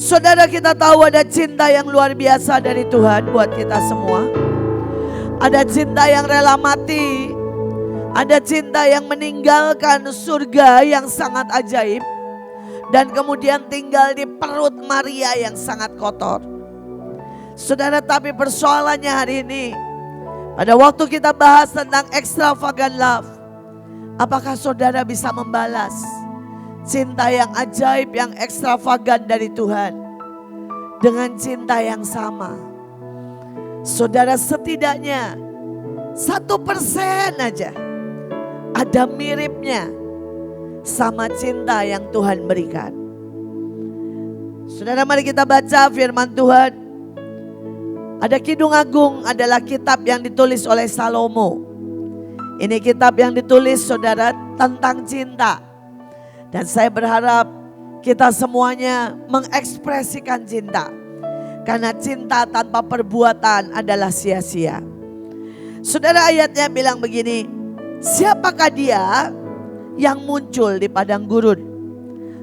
Saudara, kita tahu ada cinta yang luar biasa dari Tuhan buat kita semua. Ada cinta yang rela mati. Ada cinta yang meninggalkan surga yang sangat ajaib. Dan kemudian tinggal di perut Maria yang sangat kotor. Saudara, tapi persoalannya hari ini, pada waktu kita bahas tentang extravagant love, apakah saudara bisa membalas cinta yang ajaib, yang ekstravagan dari Tuhan dengan cinta yang sama? Saudara, setidaknya 1% aja ada miripnya sama cinta yang Tuhan berikan. Saudara, mari kita baca firman Tuhan. Ada Kidung Agung adalah kitab yang ditulis oleh Salomo. Ini kitab yang ditulis, saudara, tentang cinta. Dan saya berharap kita semuanya mengekspresikan cinta. Karena cinta tanpa perbuatan adalah sia-sia. Saudara, ayatnya bilang begini. Siapakah dia yang muncul di padang gurun,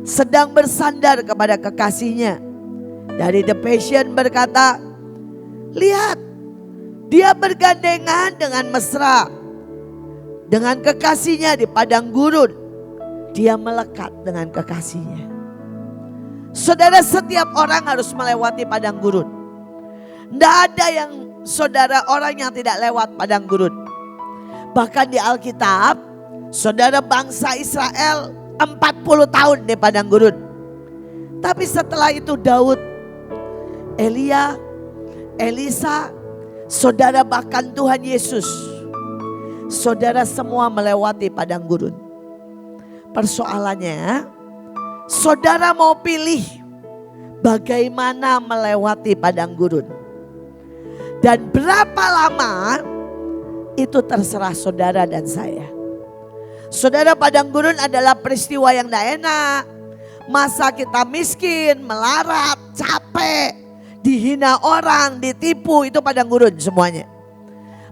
sedang bersandar kepada kekasihnya? Dari The Passion berkata, lihat, dia bergandengan dengan mesra dengan kekasihnya di padang gurun. Dia melekat dengan kekasihnya. Saudara, setiap orang harus melewati padang gurun. Tidak ada yang, saudara, orang yang tidak lewat padang gurun. Bahkan di Alkitab, saudara, bangsa Israel 40 tahun di padang gurun. Tapi setelah itu Daud, Elia, Elisa, saudara, bahkan Tuhan Yesus, saudara, semua melewati padang gurun. Persoalannya, saudara mau pilih bagaimana melewati padang gurun. Dan berapa lama, itu terserah saudara dan saya. Saudara, padang gurun adalah peristiwa yang tidak enak. Masa kita miskin, melarat, capek, dihina orang, ditipu, itu padang gurun semuanya.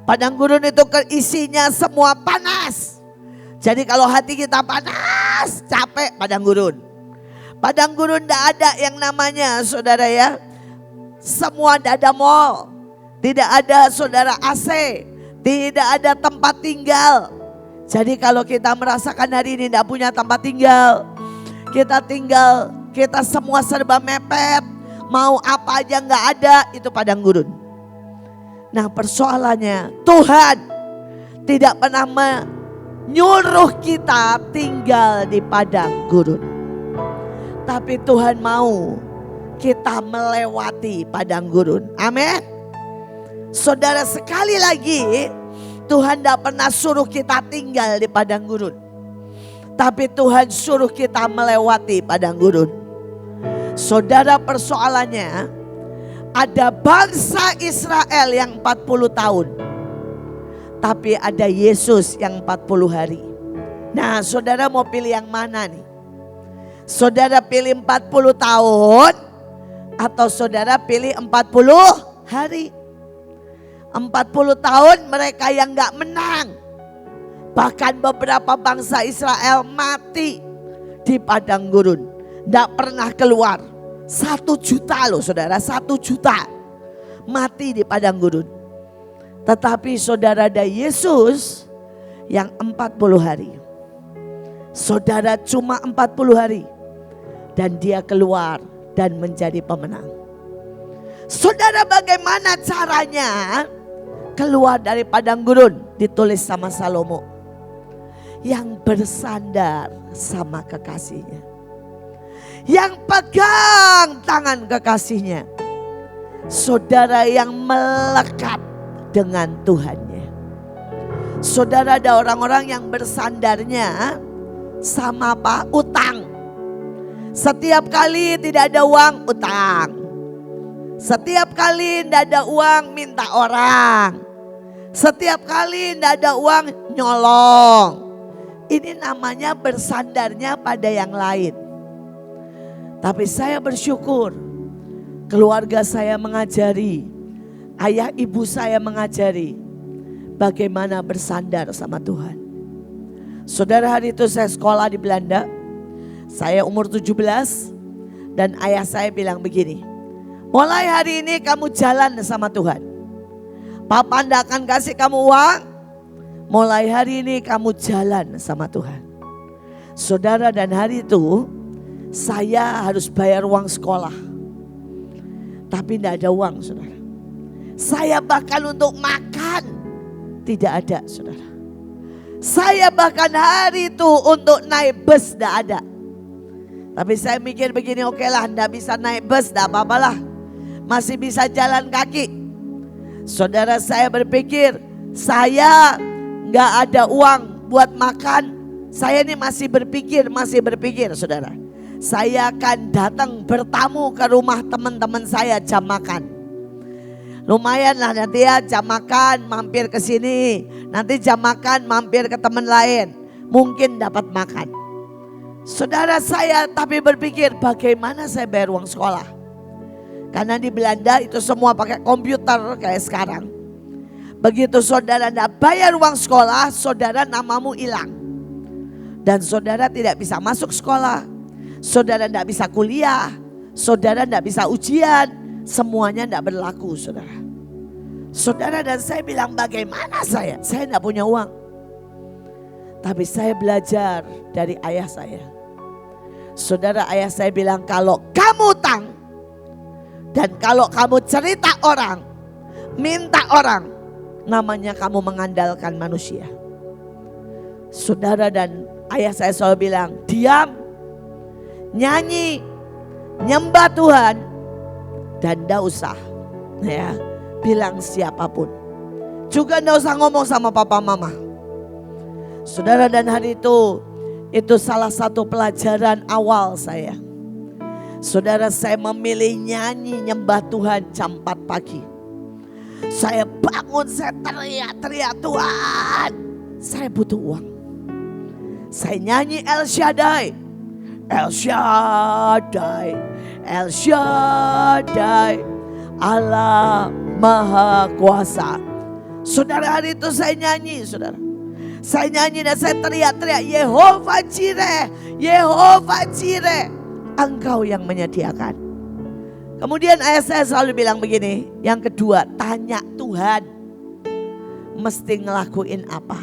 Padang gurun itu isinya semua panas. Jadi kalau hati kita panas, capek, padang gurun. Padang gurun tidak ada yang namanya, saudara, ya, semua tidak ada mall, tidak ada, saudara, AC, tidak ada tempat tinggal. Jadi kalau kita merasakan hari ini tidak punya tempat tinggal, kita semua serba mepet, mau apa aja nggak ada, itu padang gurun. Nah, persoalannya Tuhan tidak pernah menyuruh kita tinggal di padang gurun. Tapi Tuhan mau kita melewati padang gurun. Amin. Saudara, sekali lagi, Tuhan tidak pernah suruh kita tinggal di padang gurun. Tapi Tuhan suruh kita melewati padang gurun. Saudara, persoalannya ada bangsa Israel yang 40 tahun. Tapi ada Yesus yang 40 hari. Nah, saudara mau pilih yang mana nih? Saudara pilih 40 tahun atau saudara pilih 40 hari? 40 tahun mereka yang gak menang. Bahkan beberapa bangsa Israel mati di padang gurun. Gak pernah keluar. 1 juta loh saudara, 1 juta mati di padang gurun. Tetapi saudara, ada Yesus yang 40 hari. Saudara, cuma 40 hari. Dan dia keluar dan menjadi pemenang. Saudara, bagaimana caranya keluar dari padang gurun? Ditulis sama Salomo. Yang bersandar sama kekasihnya. Yang pegang tangan kekasihnya. Saudara, yang melekat dengan Tuhannya. Saudara, ada orang-orang yang bersandarnya sama apa? Utang. Setiap kali tidak ada uang, utang. Setiap kali tidak ada uang, minta orang. Setiap kali tidak ada uang, nyolong. Ini namanya bersandarnya pada yang lain. Tapi saya bersyukur, keluarga saya mengajari, ayah ibu saya mengajari bagaimana bersandar sama Tuhan. Saudara, hari itu saya sekolah di Belanda. Saya umur 17, Dan ayah saya bilang begini, mulai hari ini kamu jalan sama Tuhan. Papa tidak akan kasih kamu uang. Mulai hari ini kamu jalan sama Tuhan. Saudara, dan hari itu saya harus bayar uang sekolah. Tapi tidak ada uang, saudara. Saya bahkan untuk makan tidak ada, saudara. Saya bahkan hari itu untuk naik bus tidak ada. Tapi saya mikir begini, oke lah, tidak bisa naik bus, tidak apa-apalah. Masih bisa jalan kaki. Saudara, saya berpikir, saya nggak ada uang buat makan. Saya ini masih berpikir, saudara. Saya akan datang bertamu ke rumah teman-teman saya jam makan. Lumayan lah nanti ya, jam makan mampir ke sini. Nanti jam makan mampir ke teman lain. Mungkin dapat makan. Saudara, saya tapi berpikir bagaimana saya bayar uang sekolah. Karena di Belanda itu semua pakai komputer kayak sekarang. Begitu saudara tidak bayar uang sekolah, saudara namamu hilang. Dan saudara tidak bisa masuk sekolah. Saudara tidak bisa kuliah. Saudara tidak bisa ujian. Semuanya tidak berlaku, saudara. Saudara, dan saya bilang bagaimana saya? Saya tidak punya uang. Tapi saya belajar dari ayah saya. Saudara, ayah saya bilang kalau kamu utang dan kalau kamu cerita orang, minta orang, namanya kamu mengandalkan manusia. Saudara, dan ayah saya selalu bilang, diam, nyanyi, nyembah Tuhan, dan tidak usah ya bilang siapapun. Juga tidak usah ngomong sama papa mama. Saudara, dan hari itu salah satu pelajaran awal saya. Saudara, saya memilih nyanyi nyembah Tuhan jam 4 pagi. Saya bangun, saya teriak-teriak, Tuhan, saya butuh uang. Saya nyanyi El Shaddai, El Shaddai, El Shaddai, Allah Maha Kuasa. Saudara, hari itu saya nyanyi, saudara. Saya nyanyi dan saya teriak-teriak, Yehova Jireh, Yehova Jireh, Engkau yang menyediakan. Kemudian ayah saya selalu bilang begini, yang kedua, tanya Tuhan mesti ngelakuin apa.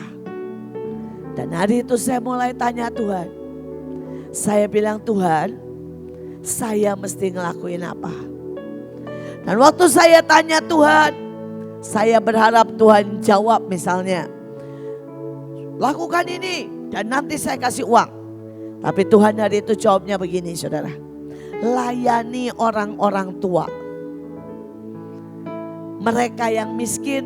Dan hari itu saya mulai tanya Tuhan. Saya bilang, Tuhan, saya mesti ngelakuin apa. Dan waktu saya tanya Tuhan, saya berharap Tuhan jawab misalnya, lakukan ini dan nanti saya kasih uang. Tapi Tuhan hari itu jawabnya begini, saudara. Layani orang-orang tua. Mereka yang miskin.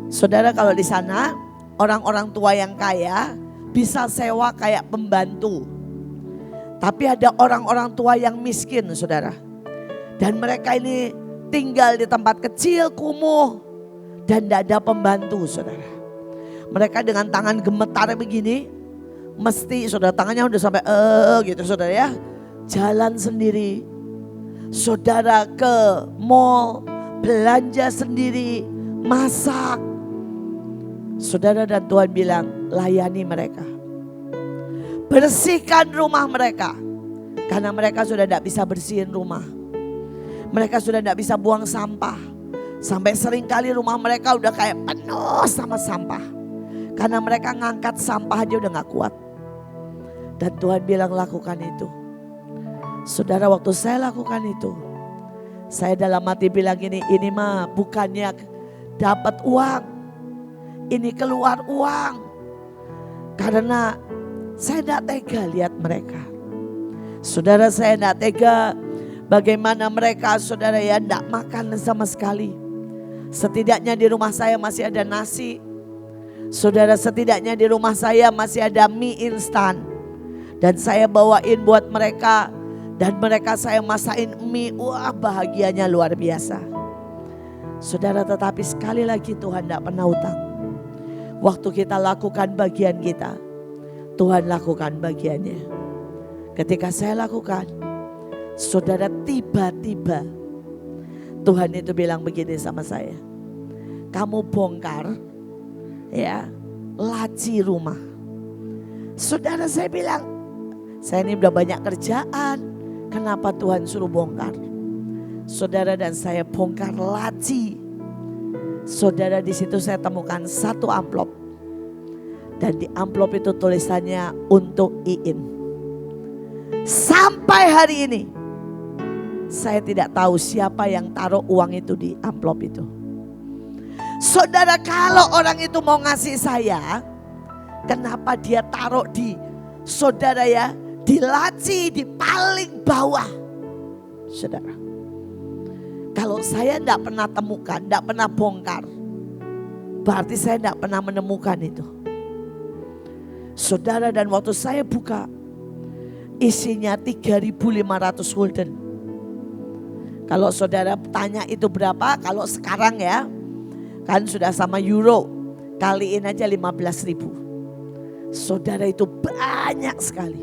Saudara, kalau di sana orang-orang tua yang kaya bisa sewa kayak pembantu. Tapi ada orang-orang tua yang miskin, saudara. Dan mereka ini tinggal di tempat kecil, kumuh. Dan tidak ada pembantu, saudara. Mereka dengan tangan gemetar begini, mesti saudara tangannya udah sampai gitu saudara ya. Jalan sendiri. Saudara ke mall, belanja sendiri, masak. Saudara, dan Tuhan bilang, layani mereka. Bersihkan rumah mereka. Karena mereka sudah tidak bisa bersihin rumah. Mereka sudah tidak bisa buang sampah. Sampai seringkali rumah mereka udah kayak penuh sama sampah. Karena mereka ngangkat sampah aja udah gak kuat. Dan Tuhan bilang lakukan itu. Saudara, waktu saya lakukan itu, saya dalam hati bilang ini mah bukannya dapat uang. Ini keluar uang. Karena saya tidak tega lihat mereka. Saudara, saya tidak tega bagaimana mereka, saudara ya, tidak makan sama sekali. Setidaknya di rumah saya masih ada nasi. Saudara, setidaknya di rumah saya masih ada mie instan. Dan saya bawain buat mereka. Dan mereka saya masakin mie. Wah, bahagianya luar biasa. Saudara, tetapi sekali lagi Tuhan tidak pernah utang. Waktu kita lakukan bagian kita, Tuhan lakukan bagiannya. Ketika saya lakukan, saudara, tiba-tiba Tuhan itu bilang begini sama saya. Kamu bongkar ya laci rumah. Saudara, saya bilang, saya ini udah banyak kerjaan, Kenapa Tuhan suruh bongkar? Saudara dan saya bongkar laci. Saudara, di situ saya temukan satu amplop. Dan di amplop itu tulisannya untuk Iin. Sampai hari ini saya tidak tahu siapa yang taruh uang itu di amplop itu. Saudara, kalau orang itu mau ngasih saya, kenapa dia taruh di, saudara ya, di laci di paling bawah? Saudara, kalau saya tidak pernah temukan, tidak pernah bongkar, berarti saya tidak pernah menemukan itu. Saudara, dan waktu saya buka, isinya 3.500 gulden. Kalau saudara tanya itu berapa, kalau sekarang ya, kan sudah sama euro, kaliin aja 15.000. Saudara, itu banyak sekali.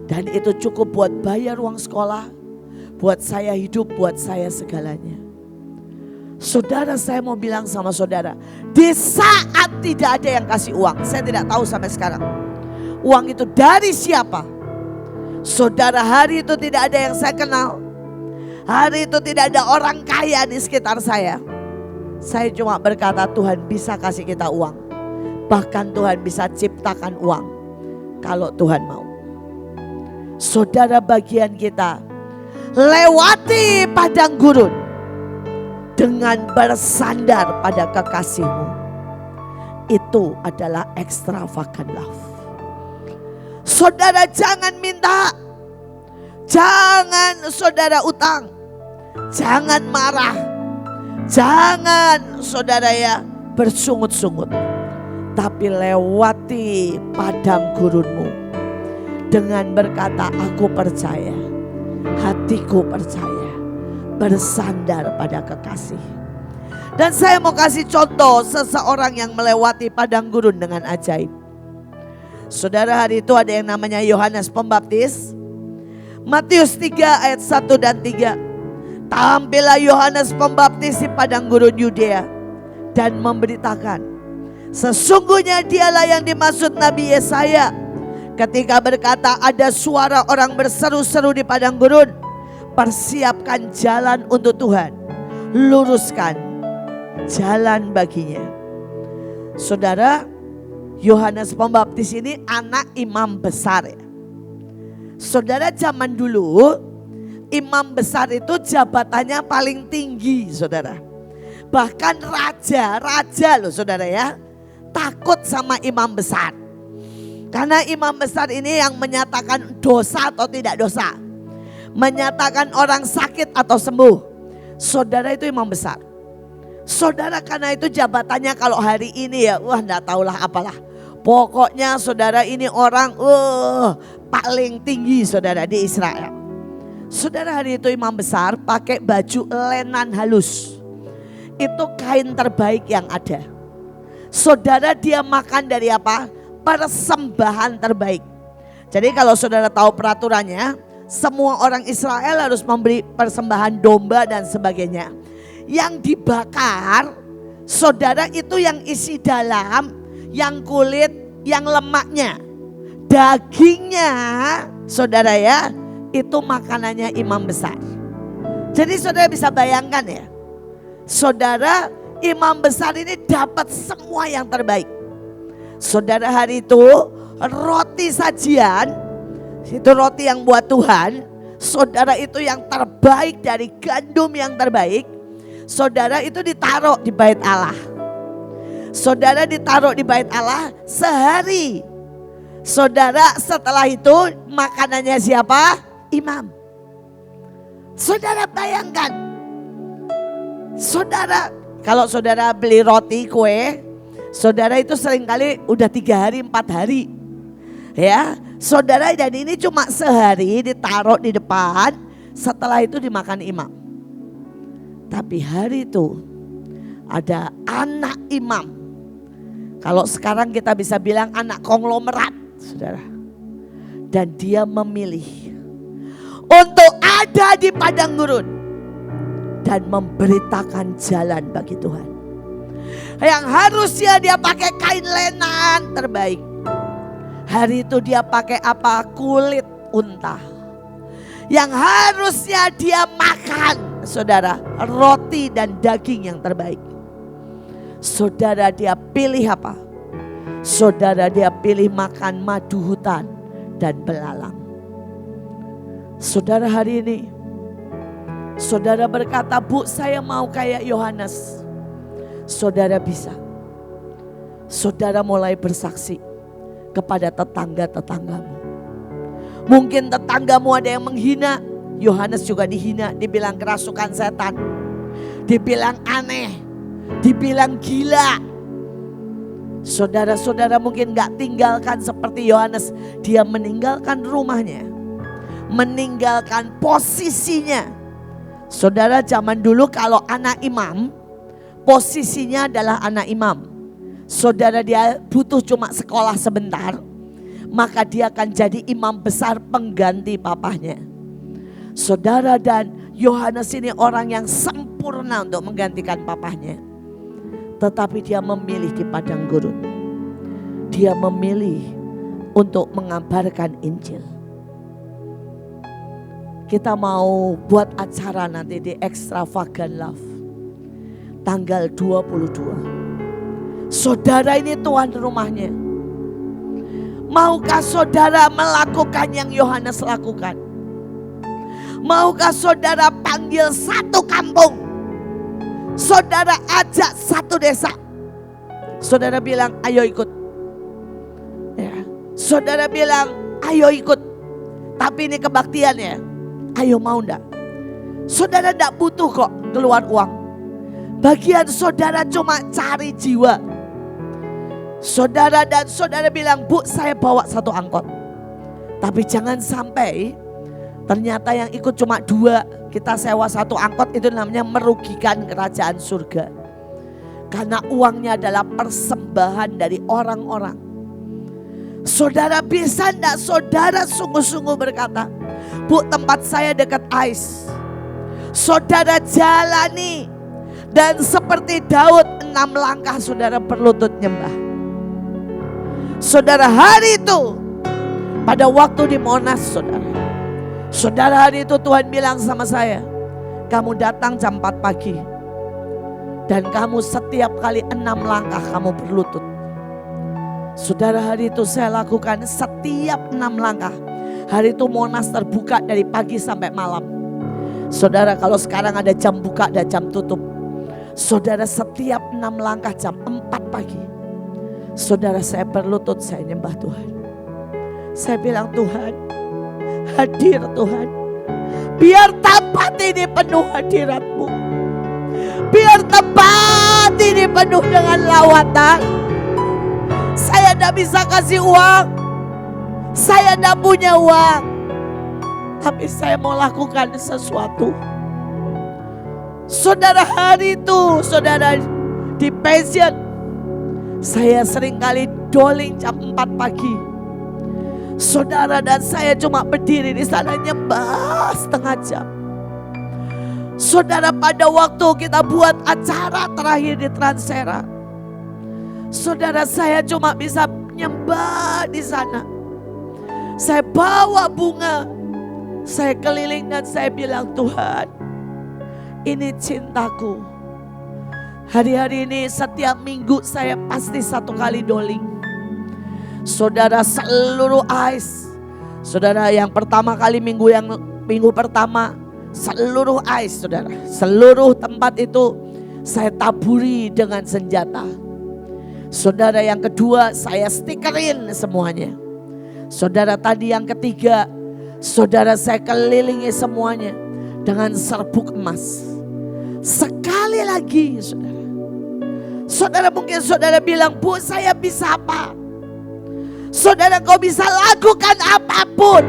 Dan itu cukup buat bayar uang sekolah, buat saya hidup, buat saya segalanya. Saudara, saya mau bilang sama saudara, di saat tidak ada yang kasih uang, saya tidak tahu sampai sekarang uang itu dari siapa. Saudara, hari itu tidak ada yang saya kenal, hari itu tidak ada orang kaya di sekitar saya. Saya cuma berkata, Tuhan bisa kasih kita uang, bahkan Tuhan bisa ciptakan uang kalau Tuhan mau. Saudara, bagian kita lewati padang gurun dengan bersandar pada kekasihmu. Itu adalah extravagant love. Saudara, jangan minta, jangan saudara utang, jangan marah, jangan saudara ya bersungut-sungut, tapi lewati padang gurunmu dengan berkata, aku percaya, hatiku percaya, bersandar pada kekasih. Dan saya mau kasih contoh seseorang yang melewati padang gurun dengan ajaib. Saudara, hari itu ada yang namanya Yohanes Pembaptis. Matius 3 ayat 1 dan 3. Tampillah Yohanes Pembaptis di padang gurun Yudea dan memberitakan, sesungguhnya dialah yang dimaksud Nabi Yesaya ketika berkata, ada suara orang berseru-seru di padang gurun, persiapkan jalan untuk Tuhan, luruskan jalan baginya. Saudara, Yohanes Pembaptis ini anak imam besar ya. Saudara, zaman dulu imam besar itu jabatannya paling tinggi, saudara. Bahkan raja loh saudara ya, takut sama imam besar. Karena imam besar ini yang menyatakan dosa atau tidak dosa, menyatakan orang sakit atau sembuh. Saudara, itu imam besar. Saudara, karena itu jabatannya kalau hari ini ya, wah enggak tahulah apalah. Pokoknya saudara, ini orang paling tinggi saudara di Israel. Saudara, hari itu imam besar pakai baju lenan halus. Itu kain terbaik yang ada. Saudara, dia makan dari apa? Persembahan terbaik. Jadi kalau saudara tahu peraturannya, semua orang Israel harus memberi persembahan domba dan sebagainya. Yang dibakar, saudara, itu yang isi dalam, yang kulit, yang lemaknya, dagingnya, saudara ya, itu makanannya imam besar. Jadi saudara bisa bayangkan ya, saudara, imam besar ini dapat semua yang terbaik. Saudara, hari itu roti sajian, itu roti yang buat Tuhan, saudara, itu yang terbaik dari gandum yang terbaik. Saudara, itu ditaruh di bait Allah. Saudara, ditaruh di bait Allah sehari. Saudara, setelah itu makanannya siapa? Imam. Saudara, bayangkan. Saudara, kalau saudara beli roti kue, saudara, itu seringkali udah 3 hari 4 hari. Ya, saudara, dan ini cuma sehari ditaruh di depan, setelah itu dimakan imam. Tapi hari itu ada anak imam. Kalau sekarang kita bisa bilang anak konglomerat, saudara. Dan dia memilih untuk ada di padang gurun dan memberitakan jalan bagi Tuhan. Yang harusnya dia pakai kain lenan terbaik, hari itu dia pakai apa? Kulit unta. Yang harusnya dia makan, saudara, roti dan daging yang terbaik. Saudara, dia pilih apa? Saudara, dia pilih makan madu hutan dan belalang. Saudara, hari ini saudara berkata, Bu, saya mau kayak Yohanes. Saudara bisa. Saudara mulai bersaksi kepada tetangga-tetanggamu. Mungkin tetanggamu ada yang menghina. Yohanes juga dihina, dibilang kerasukan setan, dibilang aneh, dibilang gila. Saudara-saudara mungkin gak tinggalkan seperti Yohanes. Dia meninggalkan rumahnya, meninggalkan posisinya. Saudara, zaman dulu kalau anak imam, posisinya adalah anak imam. Saudara, dia butuh cuma sekolah sebentar, maka dia akan jadi imam besar pengganti papahnya. Saudara, dan Yohanes ini orang yang sempurna untuk menggantikan papahnya. Tetapi dia memilih di padang gurun. Dia memilih untuk mengabarkan Injil. Kita mau buat acara nanti di Extravagant Love tanggal 22. Saudara, ini tuan rumahnya. Maukah saudara melakukan yang Yohanes lakukan? Maukah saudara panggil satu kampung? Saudara ajak satu desa. Saudara bilang, ayo ikut. Ya. Saudara bilang, ayo ikut. Tapi ini kebaktian ya. Ayo, mau enggak? Saudara enggak butuh kok keluar uang. Bagian saudara cuma cari jiwa. Saudara dan saudara bilang, Bu, saya bawa satu angkot. Tapi jangan sampai ternyata yang ikut cuma 2. Kita sewa satu angkot, itu namanya merugikan kerajaan surga. Karena uangnya adalah persembahan dari orang-orang. Saudara bisa enggak saudara sungguh-sungguh berkata, Bu, tempat saya dekat ais. Saudara jalani. Dan seperti Daud 6 langkah saudara berlutut nyembah. Saudara, hari itu pada waktu di Monas, saudara hari itu Tuhan bilang sama saya, kamu datang jam 4 pagi. Dan kamu setiap kali 6 langkah kamu berlutut. Saudara, hari itu saya lakukan setiap 6 langkah. Hari itu Monas terbuka dari pagi sampai malam. Saudara, kalau sekarang ada jam buka dan jam tutup. Saudara, setiap 6 langkah jam 4 pagi. Saudara, saya berlutut, saya nyembah Tuhan. Saya bilang, Tuhan, hadir Tuhan. Biar tempat ini penuh hadirat-Mu. Biar tempat ini penuh dengan lawatan. Saya tidak bisa kasih uang. Saya tidak punya uang. Tapi saya mau lakukan sesuatu. Saudara, hari itu saudara di Passion, saya seringkali doling jam 4 pagi. Saudara, dan saya cuma berdiri di sana nyembah setengah jam. Saudara, pada waktu kita buat acara terakhir di Transera, saudara, saya cuma bisa nyembah di sana. Saya bawa bunga, saya keliling dan saya bilang, Tuhan, ini cintaku. Hari-hari ini setiap minggu saya pasti 1 kali doling. Saudara, seluruh ais. Saudara, yang pertama kali minggu pertama seluruh ais, saudara. Seluruh tempat itu saya taburi dengan senjata. Saudara, yang kedua saya stikerin semuanya. Saudara, tadi yang ketiga, saudara, saya kelilingi semuanya dengan serbuk emas. Sekali lagi, saudara. Saudara, mungkin saudara bilang, Bu, saya bisa apa? Saudara, kau bisa lakukan apapun.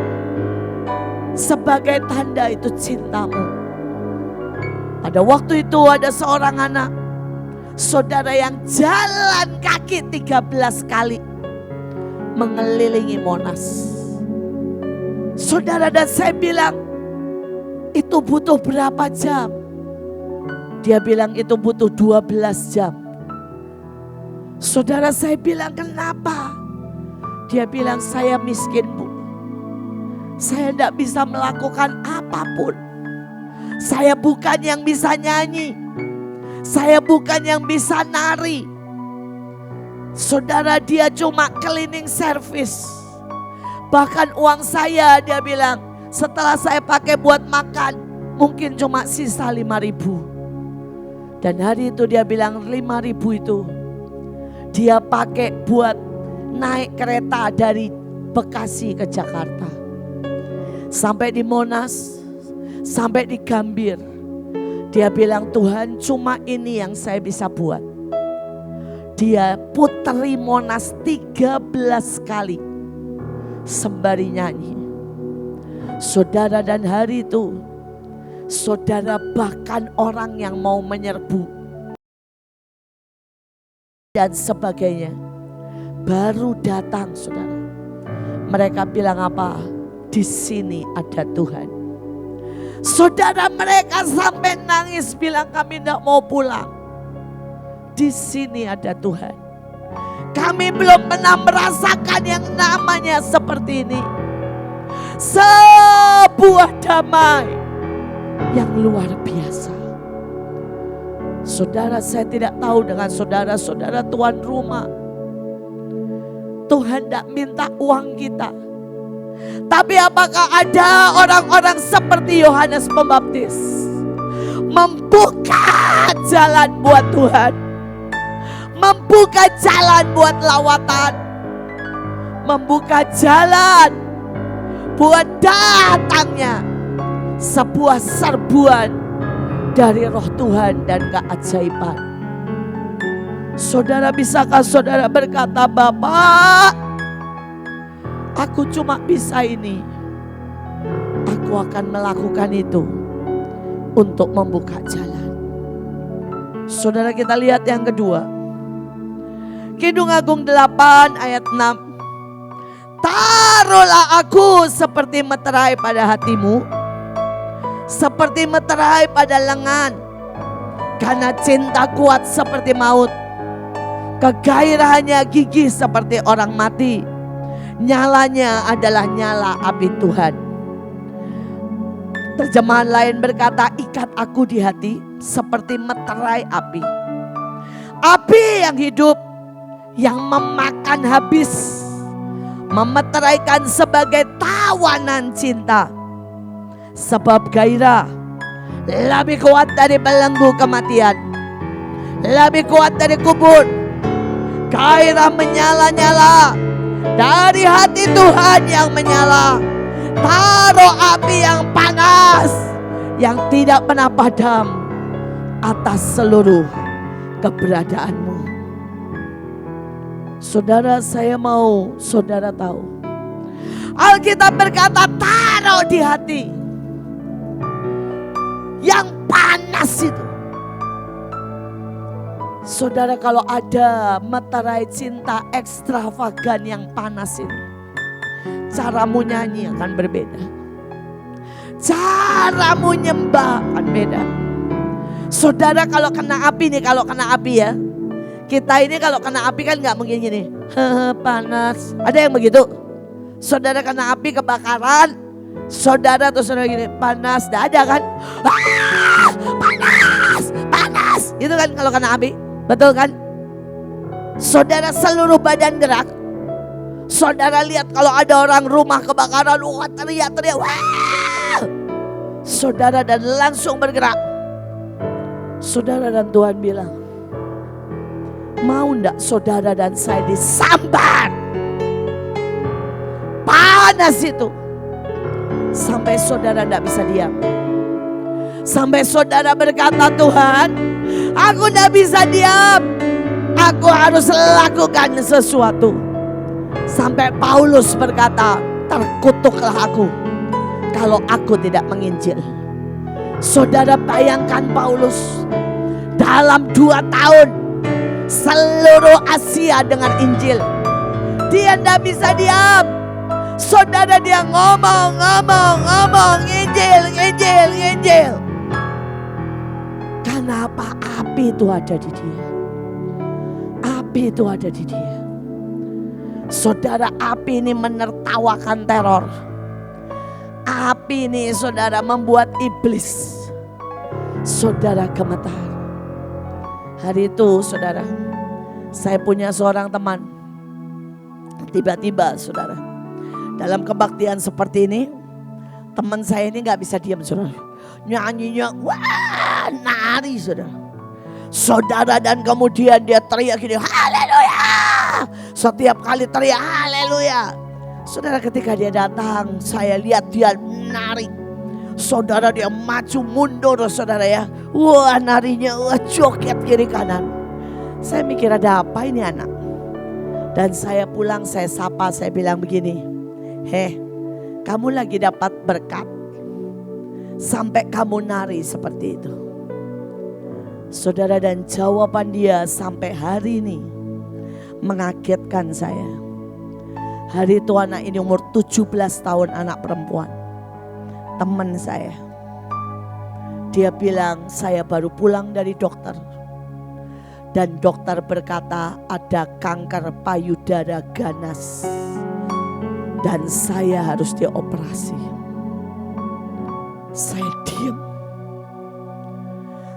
Sebagai tanda itu cintamu. Pada waktu itu ada seorang anak, saudara, yang jalan kaki 13 kali mengelilingi Monas. Saudara, dan saya bilang, itu butuh berapa jam? Dia bilang itu butuh 12 jam. Saudara, saya bilang, kenapa? Dia bilang, saya miskin, Bu. Saya tidak bisa melakukan apapun. Saya bukan yang bisa nyanyi. Saya bukan yang bisa nari. Saudara, dia cuma cleaning service. Bahkan uang saya, dia bilang, setelah saya pakai buat makan, mungkin cuma sisa 5.000. Dan hari itu dia bilang 5.000 itu dia pakai buat naik kereta dari Bekasi ke Jakarta. Sampai di Monas, sampai di Gambir. Dia bilang, Tuhan, cuma ini yang saya bisa buat. Dia puteri Monas 13 kali sembari nyanyi. Saudara, dan hari itu saudara, bahkan orang yang mau menyerbu dan sebagainya baru datang, saudara. Mereka bilang apa? Di sini ada Tuhan. Saudara, mereka sampai nangis bilang, kami tidak mau pulang. Di sini ada Tuhan. Kami belum pernah merasakan yang namanya seperti ini. Sebuah damai yang luar biasa. Saudara, saya tidak tahu dengan saudara-saudara tuan rumah. Tuhan tidak minta uang kita. Tapi apakah ada orang-orang seperti Yohanes Pembaptis membuka jalan buat Tuhan, membuka jalan buat lawatan, membuka jalan buat datangnya sebuah serbuan dari roh Tuhan dan keajaiban. Saudara, bisakah saudara berkata, Bapak, aku cuma bisa ini. Aku akan melakukan itu untuk membuka jalan. Saudara, kita lihat yang kedua. Kidung Agung 8 ayat 6. Taruhlah aku seperti meterai pada hatimu, seperti meterai pada lengan. Karena cinta kuat seperti maut, kegairahannya gigih seperti orang mati. Nyalanya adalah nyala api Tuhan. Terjemahan lain berkata, ikat aku di hati seperti meterai api. Api yang hidup, yang memakan habis, memeteraikan sebagai tawanan cinta. Sebab gairah lebih kuat dari belenggu kematian, lebih kuat dari kubur. Gairah menyala-nyala dari hati Tuhan yang menyala. Taruh api yang panas, yang tidak pernah padam atas seluruh keberadaanmu. Saudara, saya mau saudara tahu, Alkitab berkata taruh di hati yang panas itu. Saudara, kalau ada meterai cinta ekstravagan yang panas ini, caramu nyanyi akan berbeda. Caramu nyembah akan beda. Saudara, kalau kena api nih, kalau kena api ya. Kita ini kalau kena api kan gak mungkin gini, panas. Ada yang begitu? Saudara kena api kebakaran, saudara atau saudara gini, panas. Gak ada kan? Panas, panas. Itu kan kalau kena api, betul kan? Saudara seluruh badan gerak. Saudara lihat kalau ada orang rumah kebakaran, wah teriak-teriak, wah. Saudara dan langsung bergerak. Saudara dan Tuhan bilang, mau enggak saudara dan saya disambar panas itu sampai saudara enggak bisa diam. Sampai saudara berkata, Tuhan, aku enggak bisa diam, aku harus lakukan sesuatu. Sampai Paulus berkata, terkutuklah aku kalau aku tidak menginjil. Saudara bayangkan Paulus dalam 2 tahun seluruh Asia dengan Injil. Dia tidak bisa diam. Saudara, dia ngomong, Injil. Kenapa? Api itu ada di dia. Api itu ada di dia. Saudara, api ini menertawakan teror. Api ini saudara membuat iblis saudara gemetar. Hari itu saudara, saya punya seorang teman. Tiba-tiba saudara, dalam kebaktian seperti ini, teman saya ini gak bisa diam saudara. Nyanyinya, wah, nari saudara. Saudara, dan kemudian dia teriak gini, haleluya. Setiap kali teriak haleluya. Saudara, ketika dia datang, saya lihat dia nari. Saudara, dia maju mundur saudara ya. Wah, narinya, wah, joget kiri kanan. Saya mikir, ada apa ini anak? Dan saya pulang, saya sapa, saya bilang begini, kamu lagi dapat berkat sampai kamu nari seperti itu. Saudara, dan jawaban dia sampai hari ini mengagetkan saya. Hari itu anak ini umur 17 tahun, anak perempuan, teman saya. Dia bilang, saya baru pulang dari dokter. Dan dokter berkata ada kanker payudara ganas. Dan saya harus dioperasi. Saya diam.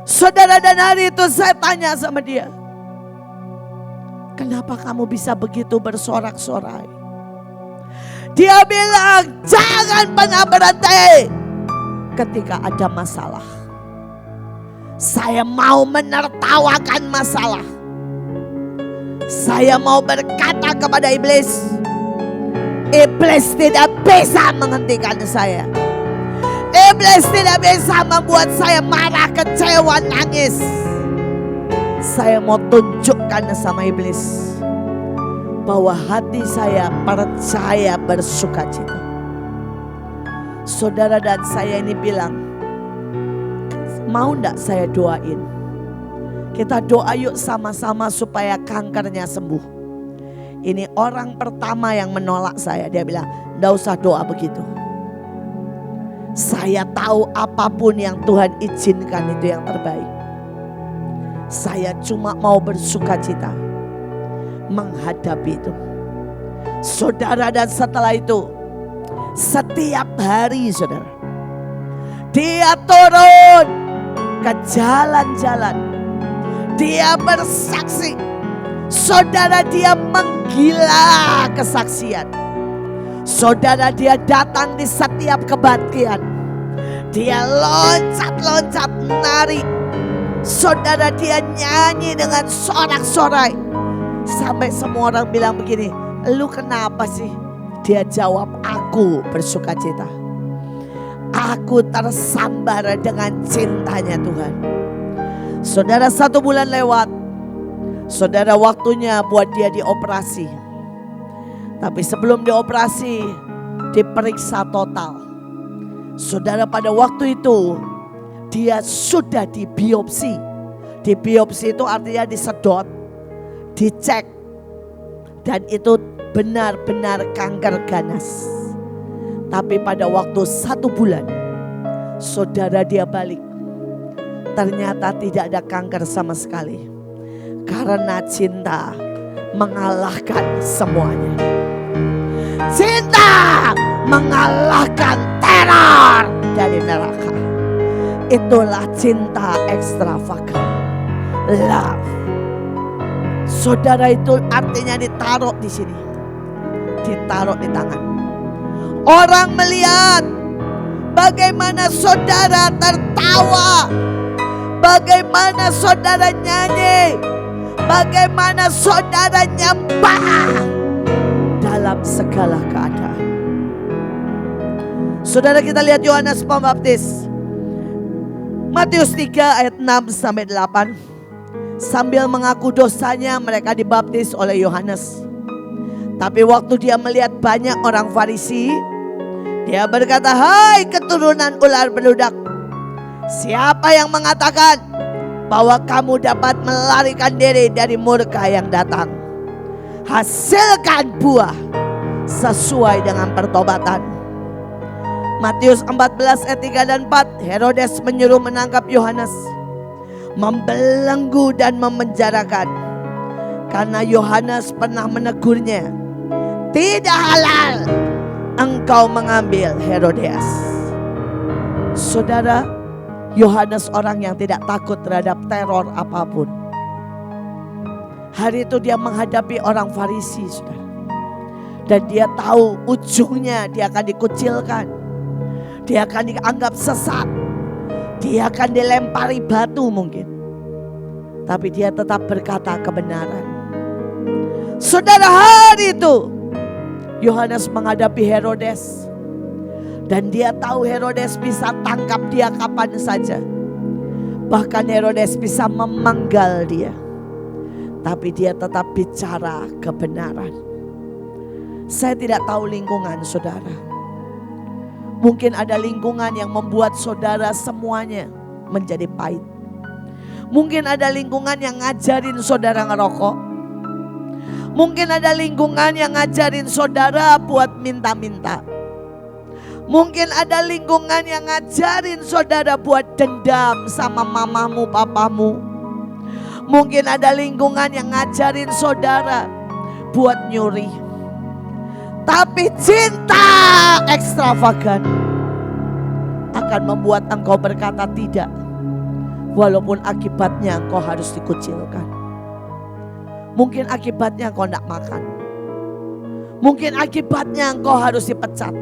Saudara, dan hari itu saya tanya sama dia, kenapa kamu bisa begitu bersorak-sorai? Dia bilang, jangan pernah berhenti ketika ada masalah. Saya mau menertawakan masalah. Saya mau berkata kepada iblis, iblis tidak bisa menghentikan saya. Iblis tidak bisa membuat saya marah, kecewa, nangis. Saya mau tunjukkan sama iblis bahwa hati saya percaya bersukacita. Saudara, dan saya ini bilang, mau enggak saya doain? Kita doa yuk sama-sama supaya kankernya sembuh. Ini orang pertama yang menolak saya. Dia bilang, enggak usah doa begitu. Saya tahu apapun yang Tuhan izinkan itu yang terbaik. Saya cuma mau bersukacita menghadapi itu. Saudara, dan setelah itu setiap hari saudara, dia turun ke jalan-jalan. Dia bersaksi. Saudara, dia menggila kesaksian. Saudara, dia datang di setiap kebaktian. Dia loncat-loncat nari. Saudara, dia nyanyi dengan sorak-sorai. Sampai semua orang bilang begini, lu kenapa sih? Dia jawab, aku bersukacita. Aku tersambar dengan cintanya Tuhan. Saudara, 1 bulan lewat. Saudara, waktunya buat dia dioperasi. Tapi sebelum dioperasi, diperiksa total. Saudara, pada waktu itu dia sudah dibiopsi. Dibiopsi itu artinya disedot, dicek. Dan itu benar-benar kanker ganas. Tapi pada waktu 1 bulan, saudara, dia balik. Ternyata tidak ada kanker sama sekali. Karena cinta mengalahkan semuanya. Cinta mengalahkan teror dari neraka. Itulah cinta ekstravagan. Love. Saudara, itu artinya ditaruh di sini. Ditaruh di tangan. Orang melihat bagaimana saudara tertawa. Bagaimana saudara nyanyi. Bagaimana saudara nyembah dalam segala keadaan. Saudara, kita lihat Yohanes Pembaptis. Matius 3 ayat 6 sampai 8. Sambil mengaku dosanya, mereka dibaptis oleh Yohanes. Tapi waktu dia melihat banyak orang Farisi, dia berkata, hai keturunan ular beludak, siapa yang mengatakan bahwa kamu dapat melarikan diri dari murka yang datang? Hasilkan buah sesuai dengan pertobatan. Matius 14 ayat 3 dan 4. Herodes menyuruh menangkap Yohanes, membelenggu dan memenjarakan, karena Yohanes pernah menegurnya, tidak halal engkau mengambil Herodes. Saudara, Yohanes orang yang tidak takut terhadap teror apapun. Hari itu dia menghadapi orang Farisi, saudara. Dan dia tahu ujungnya dia akan dikucilkan. Dia akan dianggap sesat. Dia akan dilempari batu mungkin. Tapi dia tetap berkata kebenaran. Saudara, hari itu Yohanes menghadapi Herodes. Dan dia tahu Herodes bisa tangkap dia kapan saja. Bahkan Herodes bisa memenggal dia. Tapi dia tetap bicara kebenaran. Saya tidak tahu lingkungan saudara. Mungkin ada lingkungan yang membuat saudara semuanya menjadi pahit. Mungkin ada lingkungan yang ngajarin saudara ngerokok. Mungkin ada lingkungan yang ngajarin saudara buat minta-minta. Mungkin ada lingkungan yang ngajarin saudara buat dendam sama mamamu, papamu. Mungkin ada lingkungan yang ngajarin saudara buat nyuri. Tapi cinta ekstravagan akan membuat engkau berkata tidak. Walaupun akibatnya engkau harus dikucilkan. Mungkin akibatnya engkau tidak makan. Mungkin akibatnya engkau harus dipecat.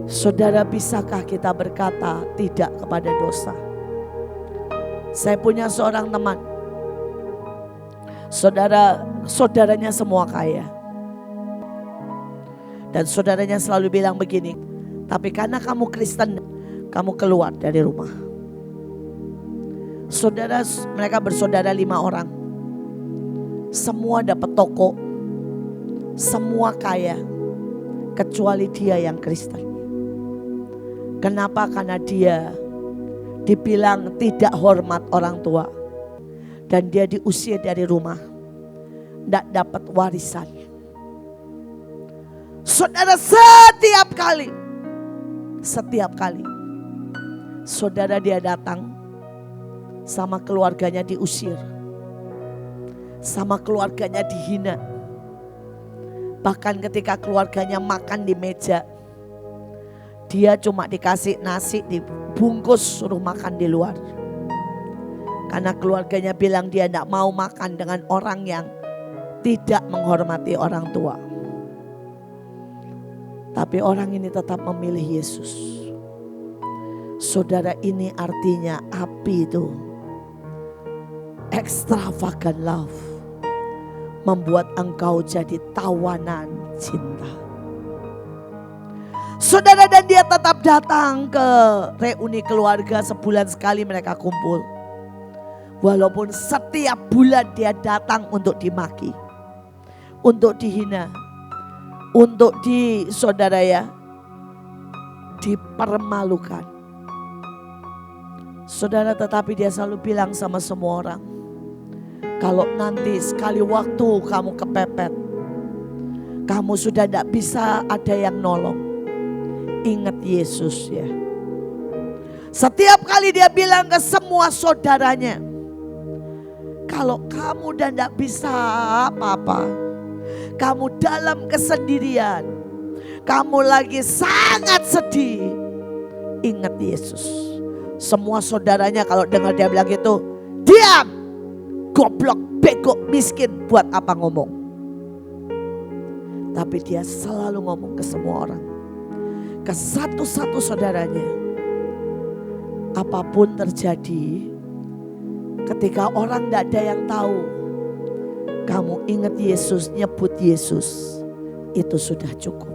Saudara, bisakah kita berkata tidak kepada dosa? Saya punya seorang teman. Saudaranya semua kaya. Dan saudaranya selalu bilang begini, tapi karena kamu Kristen, kamu keluar dari rumah. Saudara, mereka bersaudara 5 orang. Semua dapat toko, semua kaya, kecuali dia yang Kristen. Kenapa? Karena dia dibilang tidak hormat orang tua. Dan dia diusir dari rumah, tidak dapat warisan. Saudara, setiap kali saudara dia datang, sama keluarganya diusir, sama keluarganya dihina. Bahkan ketika keluarganya makan di meja, dia cuma dikasih nasi dibungkus suruh makan di luar. Karena keluarganya bilang dia tidak mau makan dengan orang yang tidak menghormati orang tua. Tapi orang ini tetap memilih Yesus. Saudara, ini artinya api itu. Extravagant love. Membuat engkau jadi tawanan cinta. Saudara, dan dia tetap datang ke reuni keluarga, sebulan sekali mereka kumpul. Walaupun setiap bulan dia datang untuk dimaki. Untuk dihina. Untuk dipermalukan. Saudara, tetapi dia selalu bilang sama semua orang, kalau nanti sekali waktu kamu kepepet, kamu sudah tidak bisa ada yang nolong, ingat Yesus ya. Setiap kali dia bilang ke semua saudaranya, kalau kamu udah tidak bisa apa-apa, kamu dalam kesendirian, kamu lagi sangat sedih, ingat Yesus. Semua saudaranya kalau dengar dia bilang gitu, diam, goblok, bego, miskin, buat apa ngomong. Tapi dia selalu ngomong ke semua orang, ke satu-satu saudaranya. Apapun terjadi, ketika orang tidak ada yang tahu, kamu ingat Yesus, nyebut Yesus, itu sudah cukup.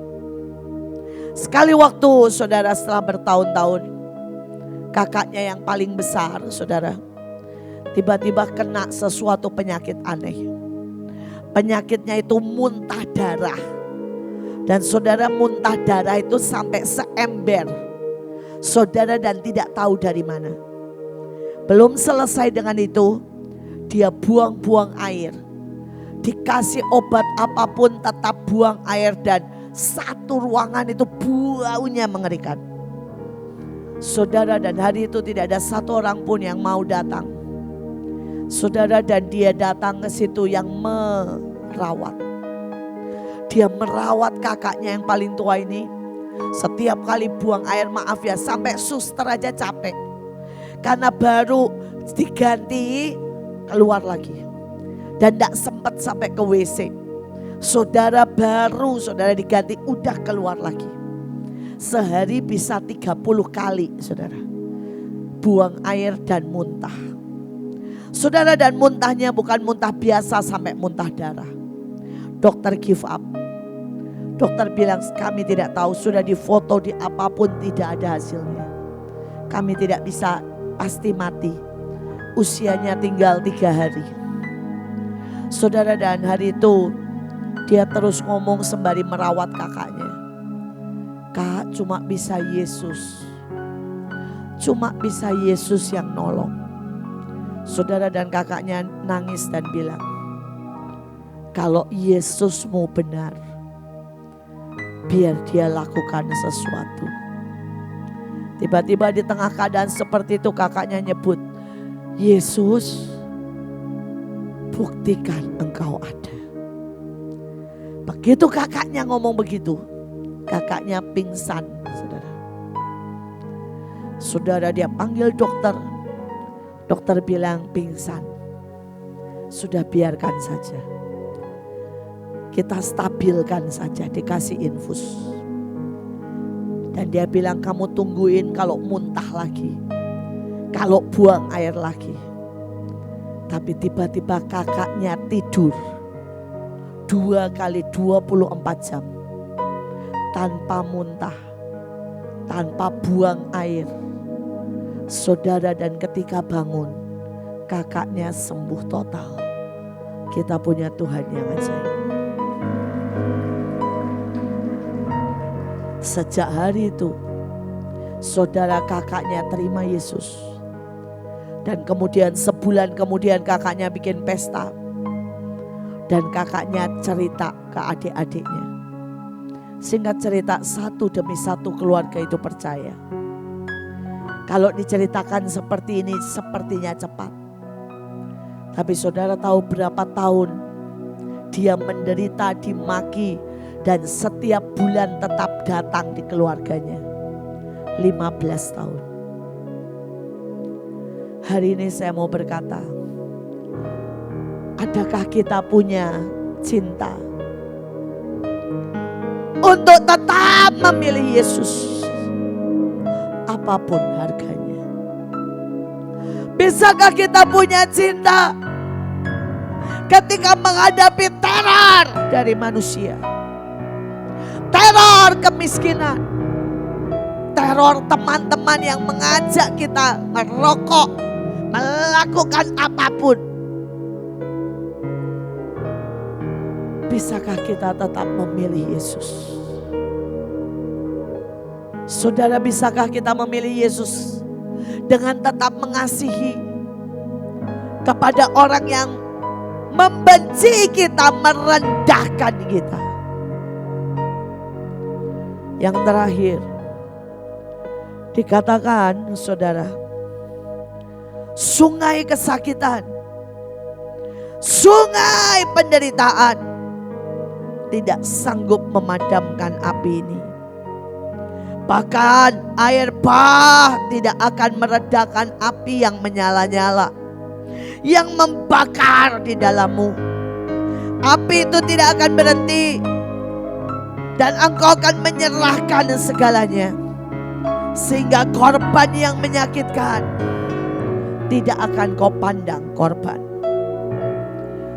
Sekali waktu saudara, setelah bertahun-tahun, kakaknya yang paling besar saudara, tiba-tiba kena sesuatu penyakit aneh. Penyakitnya itu muntah darah. Dan saudara, muntah darah itu sampai seember. Saudara, dan tidak tahu dari mana. Belum selesai dengan itu, dia buang-buang air. Dikasih obat apapun tetap buang air, dan satu ruangan itu baunya mengerikan. Saudara, dan hari itu tidak ada satu orang pun yang mau datang. Saudara, dan dia datang ke situ yang merawat. Dia merawat kakaknya yang paling tua ini. Setiap kali buang air, maaf ya, sampai suster aja capek. Karena baru diganti keluar lagi. Dan gak sempat sampai ke WC. Saudara diganti udah keluar lagi. Sehari bisa 30 kali saudara. Buang air dan muntah. Saudara, dan muntahnya bukan muntah biasa sampai muntah darah. Dokter give up. Dokter bilang kami tidak tahu, sudah difoto di apapun tidak ada hasilnya. Kami tidak bisa pasti mati. Usianya tinggal 3 hari. Saudara, dan hari itu dia terus ngomong sembari merawat kakaknya. Kak, cuma bisa Yesus. Cuma bisa Yesus yang nolong. Saudara, dan kakaknya nangis dan bilang, kalau Yesusmu benar, biar dia lakukan sesuatu. Tiba-tiba di tengah keadaan seperti itu kakaknya nyebut, Yesus, buktikan engkau ada. Begitu kakaknya ngomong begitu, kakaknya pingsan, saudara. Saudara, dia panggil dokter. Dokter bilang pingsan. Sudah biarkan saja. Kita stabilkan saja, dikasih infus. Dan dia bilang kamu tungguin kalau muntah lagi. Kalau buang air lagi. Tapi tiba-tiba kakaknya tidur 2 kali 24 jam. Tanpa muntah, tanpa buang air. Saudara, dan ketika bangun, kakaknya sembuh total. Kita punya Tuhan yang ajaib. Sejak hari itu, saudara, kakaknya terima Yesus. Dan kemudian sebulan kemudian kakaknya bikin pesta. Dan kakaknya cerita ke adik-adiknya. Singkat cerita, satu demi satu keluarga itu percaya. Kalau diceritakan seperti ini sepertinya cepat. Tapi saudara tahu berapa tahun dia menderita, dimaki, dan setiap bulan tetap datang di keluarganya. 15 tahun. Hari ini saya mau berkata, adakah kita punya cinta untuk tetap memilih Yesus? Apapun harganya. Bisakah kita punya cinta ketika menghadapi teror dari manusia? Teror kemiskinan. Teror teman-teman yang mengajak kita merokok, melakukan apapun. Bisakah kita tetap memilih Yesus? Saudara, bisakah kita memilih Yesus dengan tetap mengasihi kepada orang yang membenci kita, merendahkan kita? Yang terakhir, dikatakan saudara, sungai kesakitan, sungai penderitaan tidak sanggup memadamkan api ini. Bahkan air bah tidak akan meredakan api yang menyala-nyala, yang membakar di dalammu. Api itu tidak akan berhenti, dan engkau akan menyerahkan segalanya. Sehingga korban yang menyakitkan tidak akan kau pandang korban.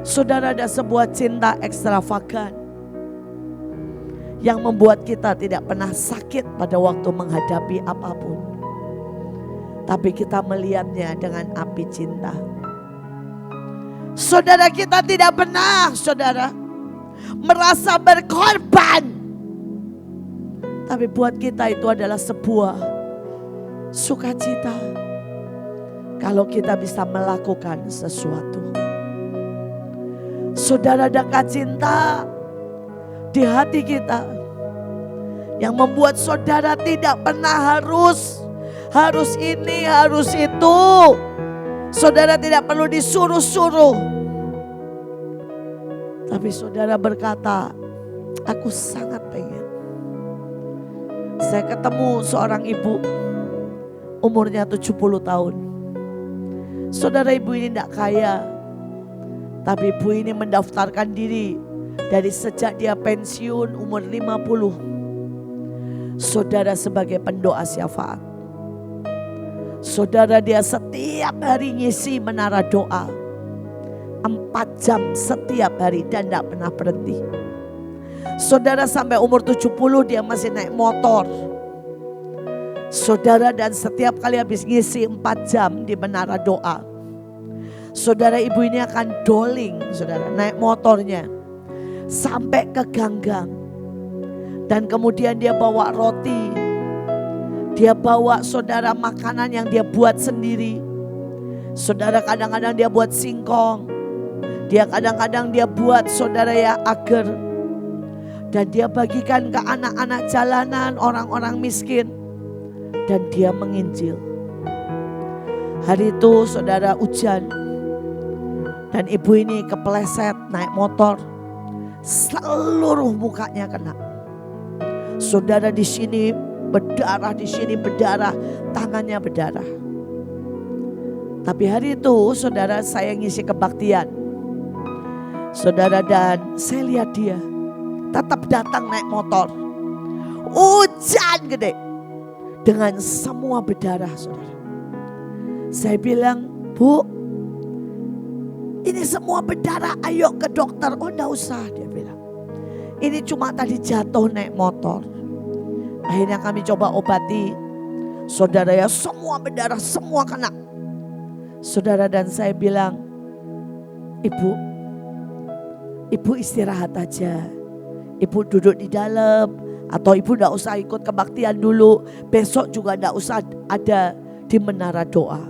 Saudara, ada sebuah cinta ekstravagan yang membuat kita tidak pernah sakit pada waktu menghadapi apapun. Tapi kita melihatnya dengan api cinta. Saudara, kita tidak pernah, saudara, merasa berkorban. Tapi buat kita itu adalah sebuah sukacita. Kalau kita bisa melakukan sesuatu. Saudara, ada cinta di hati kita yang membuat saudara tidak pernah harus ini, harus itu. Saudara tidak perlu disuruh-suruh. Tapi saudara berkata, Aku sangat pengen. Saya ketemu seorang ibu, umurnya 70 tahun. Saudara, ibu ini tidak kaya, tapi ibu ini mendaftarkan diri dari sejak dia pensiun umur 50. Saudara, sebagai pendoa syafaat. Saudara, dia setiap hari ngisi menara doa 4 jam setiap hari dan tidak pernah berhenti. Saudara, sampai umur 70 dia masih naik motor. Saudara, dan setiap kali habis ngisi 4 jam di menara doa, saudara, ibu ini akan doling, saudara, naik motornya sampai ke Ganggang. Dan kemudian dia bawa roti, dia bawa, saudara, makanan yang dia buat sendiri. Saudara, kadang-kadang dia buat singkong, dia kadang-kadang dia buat, saudara, ya, agar. Dan dia bagikan ke anak-anak jalanan, orang-orang miskin. Dan dia menginjil. Hari itu, saudara, hujan. Dan ibu ini kepleset naik motor. Seluruh mukanya kena. Saudara, di sini berdarah, di sini berdarah, tangannya berdarah. Tapi hari itu, saudara, saya ngisi kebaktian. Saudara, dan saya lihat dia tetap datang naik motor. Hujan gede. Dengan semua berdarah, saudara. Saya bilang, Bu, ini semua berdarah, ayo ke dokter. Oh, enggak usah, dia bilang. Ini cuma tadi jatuh naik motor. Akhirnya kami coba obati. Saudara, ya, semua berdarah, semua kena. Saudara, dan saya bilang, Ibu istirahat aja. Ibu duduk di dalam, atau ibu tidak usah ikut kebaktian dulu. Besok juga tidak usah ada di menara doa.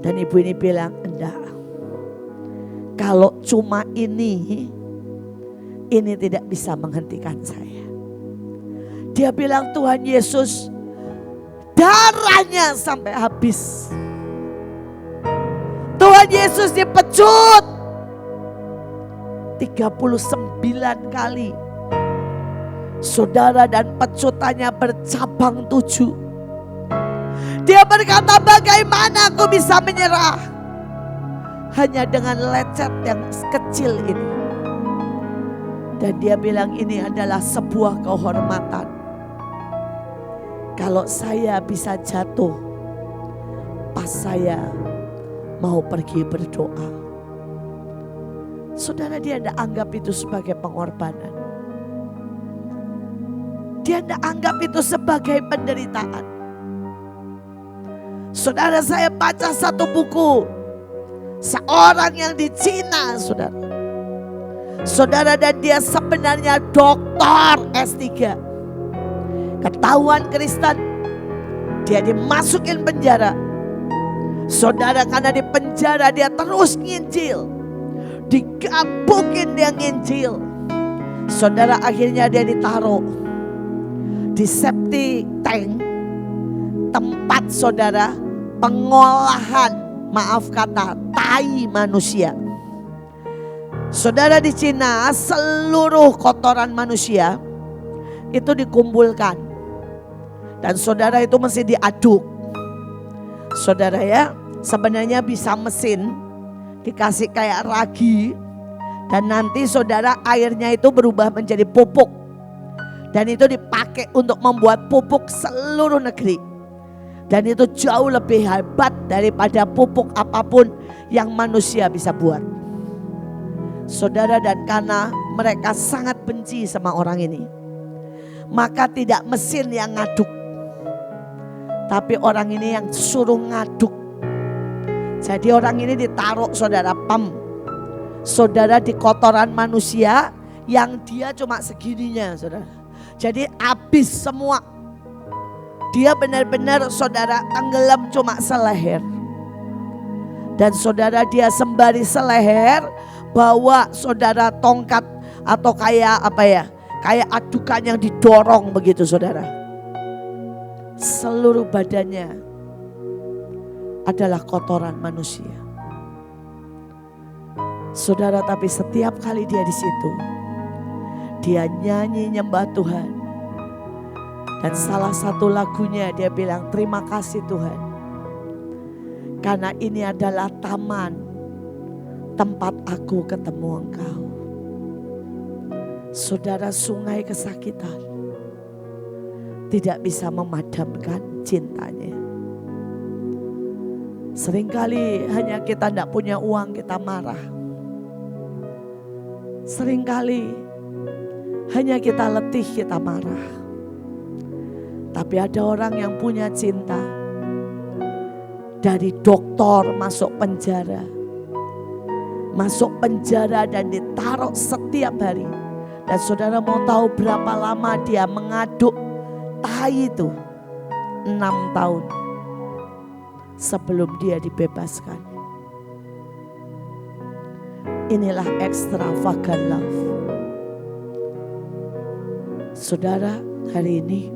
Dan ibu ini bilang, enggak. Kalau cuma ini tidak bisa menghentikan saya. Dia bilang, Tuhan Yesus, darahnya sampai habis. Tuhan Yesus dipecut 39 kali. Saudara, dan pecutannya bercabang 7. Dia berkata, bagaimana aku bisa menyerah hanya dengan lecet yang kecil ini. Dan dia bilang, ini adalah sebuah kehormatan. Kalau saya bisa jatuh pas saya mau pergi berdoa. Saudara, dia tidak anggap itu sebagai pengorbanan. Dia tidak anggap itu sebagai penderitaan. Saudara, saya baca satu buku. Seorang yang di Cina, saudara. Saudara, dan dia sebenarnya doktor S3. Ketahuan Kristen, dia dimasukin penjara. Saudara, karena di penjara dia terus nginjil. Digabukin dia nginjil. Saudara, akhirnya dia ditaruh di septic tank, tempat, saudara, pengolahan, maaf kata, tai manusia. Saudara, di Cina seluruh kotoran manusia itu dikumpulkan. Dan saudara, itu mesti diaduk. Saudara, ya, sebenarnya bisa mesin dikasih kayak ragi. Dan nanti, saudara, airnya itu berubah menjadi pupuk. Dan itu dipakai untuk membuat pupuk seluruh negeri. Dan itu jauh lebih hebat daripada pupuk apapun yang manusia bisa buat. Saudara, dan karena mereka sangat benci sama orang ini, maka tidak mesin yang ngaduk, tapi orang ini yang suruh ngaduk. Jadi orang ini ditaruh, saudara, saudara, di kotoran manusia yang dia cuma segininya, saudara. Jadi habis semua. Dia benar-benar, saudara, tenggelam cuma seleher. Dan saudara, dia sembari seleher bawa, saudara, tongkat atau kayak apa ya, kayak adukan yang didorong begitu, saudara. Seluruh badannya adalah kotoran manusia. Saudara, tapi setiap kali dia di situ, Dia nyanyi nyembah Tuhan. Dan salah satu lagunya dia bilang, terima kasih Tuhan. Karena ini adalah taman tempat aku ketemu Engkau. Saudara, sungai kesakitan tidak bisa memadamkan cintanya. Seringkali hanya kita tidak punya uang kita marah. Seringkali hanya kita letih kita marah. Tapi ada orang yang punya cinta. Dari dokter masuk penjara. Masuk penjara dan ditaruh setiap hari. Dan saudara mau tahu berapa lama dia mengaduk tai itu? 6 tahun. Sebelum dia dibebaskan. Inilah extravagant love. Saudara, hari ini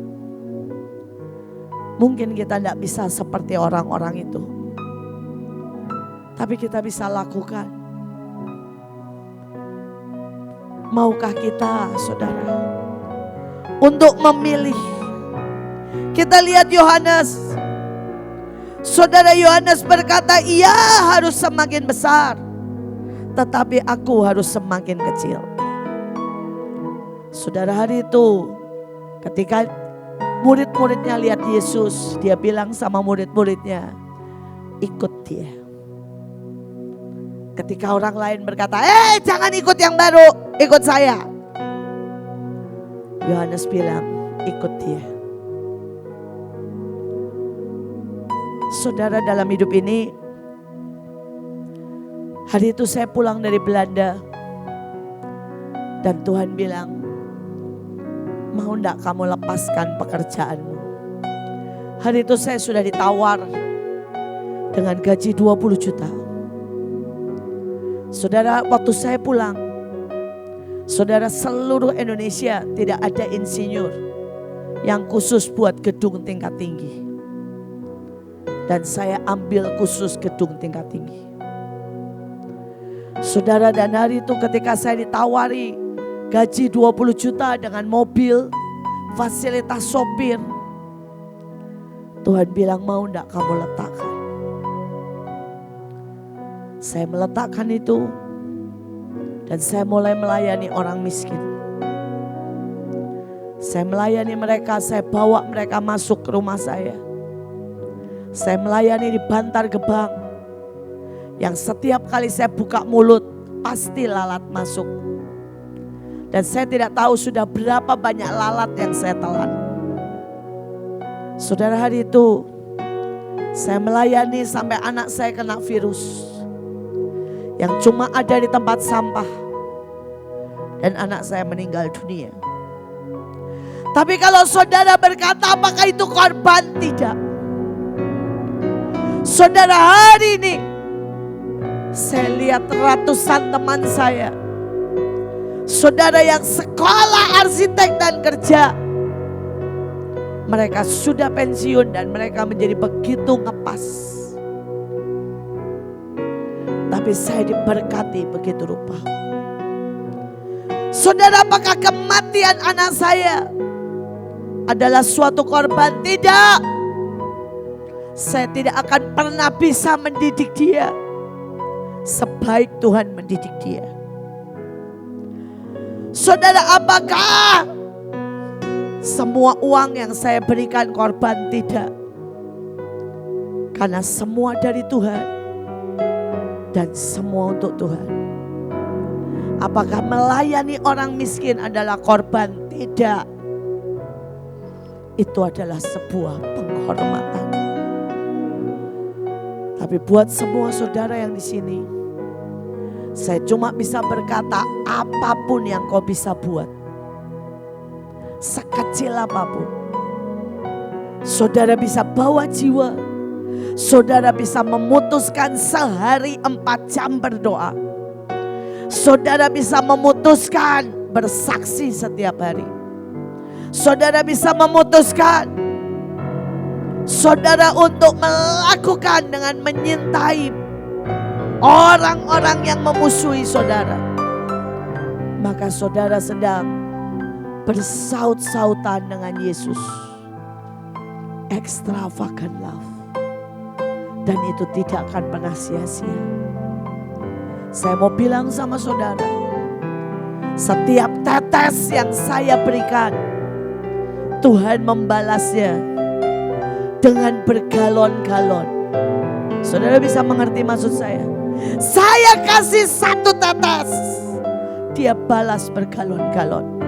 mungkin kita tidak bisa seperti orang-orang itu. Tapi kita bisa lakukan. Maukah kita, saudara, untuk memilih? Kita lihat Yohanes. Saudara, Yohanes berkata, ia harus semakin besar, tetapi aku harus semakin kecil. Saudara, hari itu ketika murid-muridnya lihat Yesus, dia bilang sama murid-muridnya, ikut dia. Ketika orang lain berkata, jangan ikut yang baru, ikut saya. Yohanes bilang, ikut dia. Saudara, dalam hidup ini, hari itu saya pulang dari Belanda. Dan Tuhan bilang, mau enggak kamu lepaskan pekerjaanmu? Hari itu saya sudah ditawar dengan gaji 20 juta. Saudara, waktu saya pulang, saudara, seluruh Indonesia tidak ada insinyur yang khusus buat gedung tingkat tinggi. Dan saya ambil khusus gedung tingkat tinggi. Saudara, dan hari itu ketika saya ditawari gaji 20 juta dengan mobil, fasilitas sopir, Tuhan bilang, mau enggak kamu letakkan? Saya meletakkan itu dan saya mulai melayani orang miskin. Saya melayani mereka, saya bawa mereka masuk ke rumah saya. Saya melayani di Bantar Gebang, yang setiap kali saya buka mulut pasti lalat masuk. Dan saya tidak tahu sudah berapa banyak lalat yang saya telan. Saudara, hari itu saya melayani sampai anak saya kena virus yang cuma ada di tempat sampah. Dan anak saya meninggal dunia. Tapi kalau saudara berkata apakah itu korban? Tidak. Saudara, hari ini saya lihat ratusan teman saya, saudara yang sekolah arsitek dan kerja, mereka sudah pensiun dan mereka menjadi begitu ngepas. Tapi saya diberkati begitu rupa. Saudara, apakah kematian anak saya adalah suatu korban? Tidak. Saya tidak akan pernah bisa mendidik dia sebaik Tuhan mendidik dia. Saudara, apakah semua uang yang saya berikan korban? Tidak. Karena semua dari Tuhan dan semua untuk Tuhan. Apakah melayani orang miskin adalah korban? Tidak. Itu adalah sebuah penghormatan. Tapi buat semua saudara yang di sini, saya cuma bisa berkata apapun yang kau bisa buat, sekecil apapun, saudara bisa bawa jiwa, saudara bisa memutuskan sehari 4 jam berdoa, saudara bisa memutuskan bersaksi setiap hari, saudara bisa memutuskan saudara untuk melakukan dengan menyintai orang-orang yang memusuhi saudara. Maka saudara sedang bersaut-sautan dengan Yesus. Extravagant love. Dan itu tidak akan pernah sia-sia. Saya mau bilang sama saudara, setiap tetes yang saya berikan, Tuhan membalasnya dengan bergalon-galon. Saudara bisa mengerti maksud saya? Saya kasih 1 tetes, Dia balas bergalon-galon.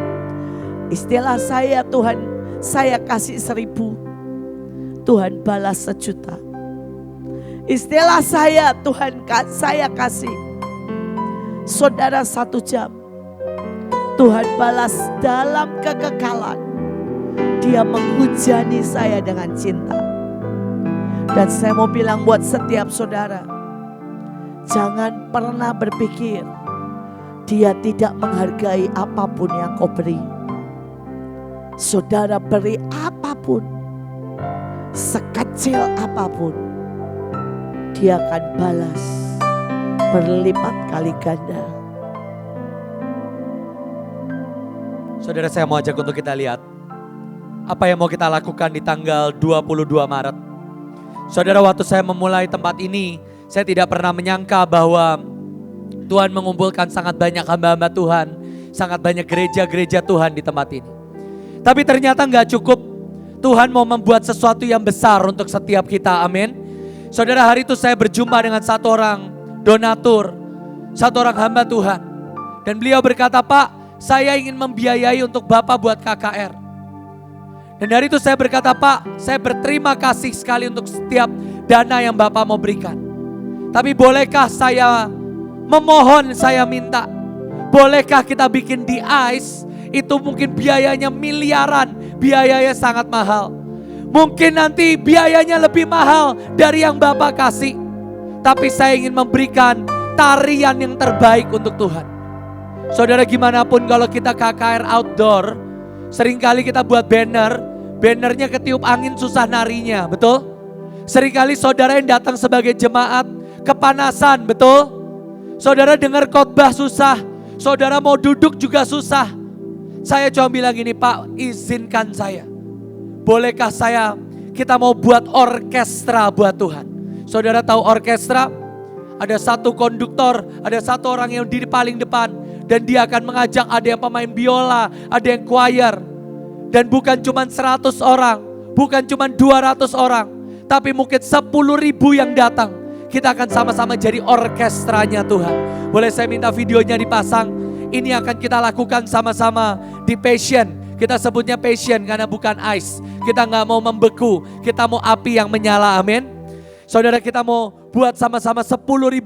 Istilah saya, Tuhan, saya kasih 1000, Tuhan balas 1.000.000. Istilah saya, Tuhan, saya kasih saudara 1 jam, Tuhan balas dalam kekekalan. Dia menghujani saya dengan cinta. Dan saya mau bilang buat setiap saudara, jangan pernah berpikir Dia tidak menghargai apapun yang kau beri. Saudara beri apapun, sekecil apapun, Dia akan balas berlipat kali ganda. Saudara, saya mau ajak untuk kita lihat apa yang mau kita lakukan di tanggal 22 Maret. Saudara, waktu saya memulai tempat ini, saya tidak pernah menyangka bahwa Tuhan mengumpulkan sangat banyak hamba-hamba Tuhan, sangat banyak gereja-gereja Tuhan di tempat ini. Tapi ternyata gak cukup, Tuhan mau membuat sesuatu yang besar untuk setiap kita, amin. Saudara, hari itu saya berjumpa dengan satu orang donatur, satu orang hamba Tuhan. Dan beliau berkata, Pak, saya ingin membiayai untuk Bapak buat KKR. Dan dari itu saya berkata, Pak, saya berterima kasih sekali untuk setiap dana yang Bapak mau berikan. Tapi bolehkah saya memohon, saya minta, bolehkah kita bikin di ICE, itu mungkin biayanya miliaran, biayanya sangat mahal. Mungkin nanti biayanya lebih mahal dari yang Bapak kasih. Tapi saya ingin memberikan tarian yang terbaik untuk Tuhan. Saudara, gimana pun kalau kita KKR outdoor, seringkali kita buat banner, bannernya ketiup angin susah narinya, betul? Seringkali saudara yang datang sebagai jemaat kepanasan, betul? Saudara dengar khotbah susah, saudara mau duduk juga susah. Saya cuma bilang gini, Pak, izinkan saya. Bolehkah kita mau buat orkestra buat Tuhan. Saudara tahu orkestra? Ada satu konduktor, ada satu orang yang di paling depan. Dan dia akan mengajak, ada yang pemain biola, ada yang choir. Dan bukan cuma 100 orang, bukan cuma 200 orang. Tapi mungkin 10.000 yang datang. Kita akan sama-sama jadi orkestranya Tuhan. Boleh saya minta videonya dipasang? Ini akan kita lakukan sama-sama di Passion. Kita sebutnya Passion karena bukan ice. Kita gak mau membeku, kita mau api yang menyala, amin. Saudara, kita mau buat sama-sama 10.000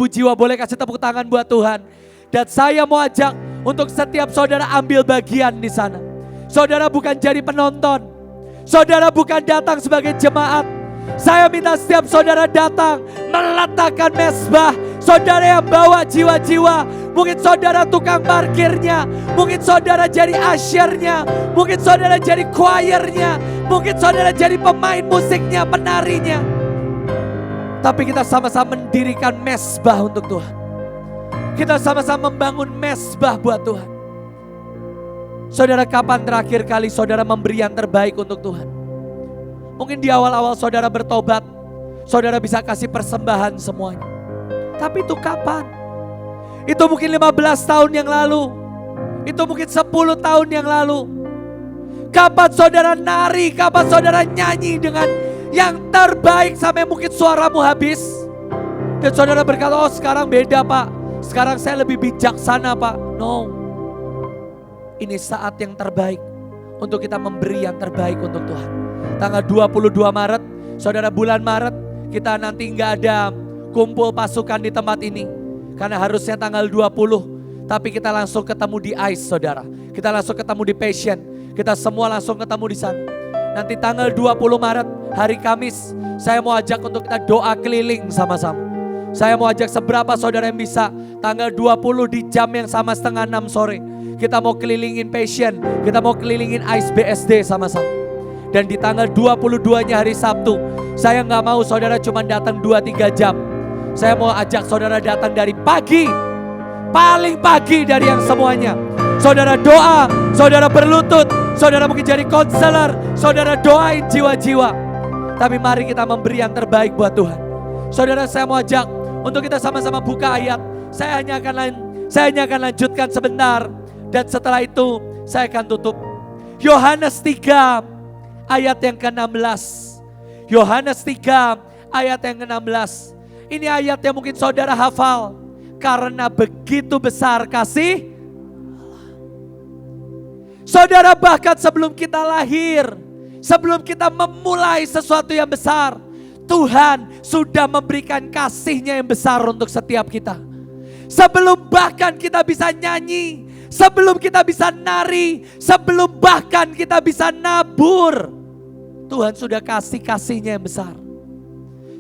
jiwa. Boleh kasih tepuk tangan buat Tuhan. Dan saya mau ajak untuk setiap saudara ambil bagian di sana. Saudara bukan jadi penonton. Saudara bukan datang sebagai jemaat. Saya minta setiap saudara datang meletakkan mezbah. Saudara yang bawa jiwa-jiwa. Mungkin saudara tukang parkirnya. Mungkin saudara jadi ushernya. Mungkin saudara jadi choirnya. Mungkin saudara jadi pemain musiknya, penarinya. Tapi kita sama-sama mendirikan mezbah untuk Tuhan. Kita sama-sama membangun mezbah buat Tuhan. Saudara, kapan terakhir kali saudara memberi yang terbaik untuk Tuhan? Mungkin di awal-awal saudara bertobat, saudara bisa kasih persembahan semuanya. Tapi itu kapan? Itu mungkin 15 tahun yang lalu. Itu mungkin 10 tahun yang lalu. Kapan saudara nari, kapan saudara nyanyi dengan yang terbaik sampai mungkin suaramu habis. Dan saudara berkata, oh sekarang beda Pak. Sekarang saya lebih bijaksana Pak. No. Ini saat yang terbaik untuk kita memberi yang terbaik untuk Tuhan. Tanggal 22 Maret, saudara, bulan Maret kita nanti nggak ada kumpul pasukan di tempat ini. Karena harusnya tanggal 20, tapi kita langsung ketemu di ICE saudara. Kita langsung ketemu di Passion. Kita semua langsung ketemu di sana. Nanti tanggal 20 Maret, hari Kamis, saya mau ajak untuk kita doa keliling sama-sama. Saya mau ajak seberapa saudara yang bisa, tanggal 20 di jam yang sama 5:30 sore. Kita mau kelilingin Passion, kita mau kelilingin ICE BSD sama-sama. Dan di tanggal 22-nya hari Sabtu, saya gak mau saudara cuma datang 2-3 jam. Saya mau ajak saudara datang dari pagi, paling pagi dari yang semuanya. saudara doa, saudara berlutut, saudara mungkin jadi konselor, saudara doain jiwa-jiwa. Tapi mari kita memberi yang terbaik buat Tuhan. Saudara, saya mau ajak untuk kita sama-sama buka ayat. Saya hanya akan lanjutkan sebentar dan setelah itu saya akan tutup. Yohanes 3 ayat yang ke-16. Yohanes 3 ayat yang ke-16. Ini ayat yang mungkin saudara hafal. Karena begitu besar kasih Allah. Saudara, bahkan sebelum kita lahir, sebelum kita memulai sesuatu yang besar, Tuhan sudah memberikan kasih-Nya yang besar untuk setiap kita. Sebelum bahkan kita bisa nyanyi, sebelum kita bisa nari, sebelum bahkan kita bisa nabur, Tuhan sudah kasih kasih-Nya yang besar.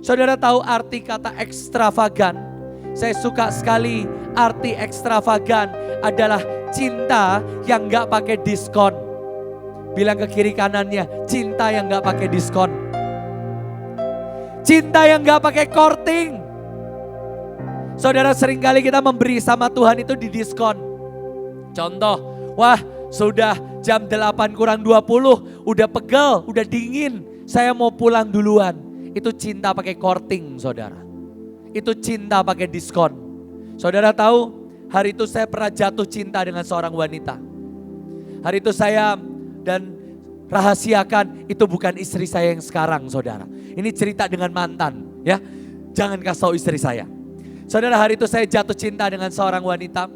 Saudara tahu arti kata ekstravagan? Saya suka sekali arti ekstravagan adalah cinta yang gak pakai diskon. Bilang ke kiri kanannya, cinta yang gak pakai diskon. Cinta yang gak pakai courting. Saudara, seringkali kita memberi sama Tuhan itu di diskon. Contoh, wah sudah jam 8 kurang 20, udah pegel, udah dingin, saya mau pulang duluan. Itu cinta pakai courting, saudara. Itu cinta pakai diskon. Saudara tahu, hari itu saya pernah jatuh cinta dengan seorang wanita. Hari itu saya dan rahasiakan, itu bukan istri saya yang sekarang, saudara. Ini cerita dengan mantan, ya. Jangan kasih tahu istri saya. Saudara, hari itu saya jatuh cinta dengan seorang wanita,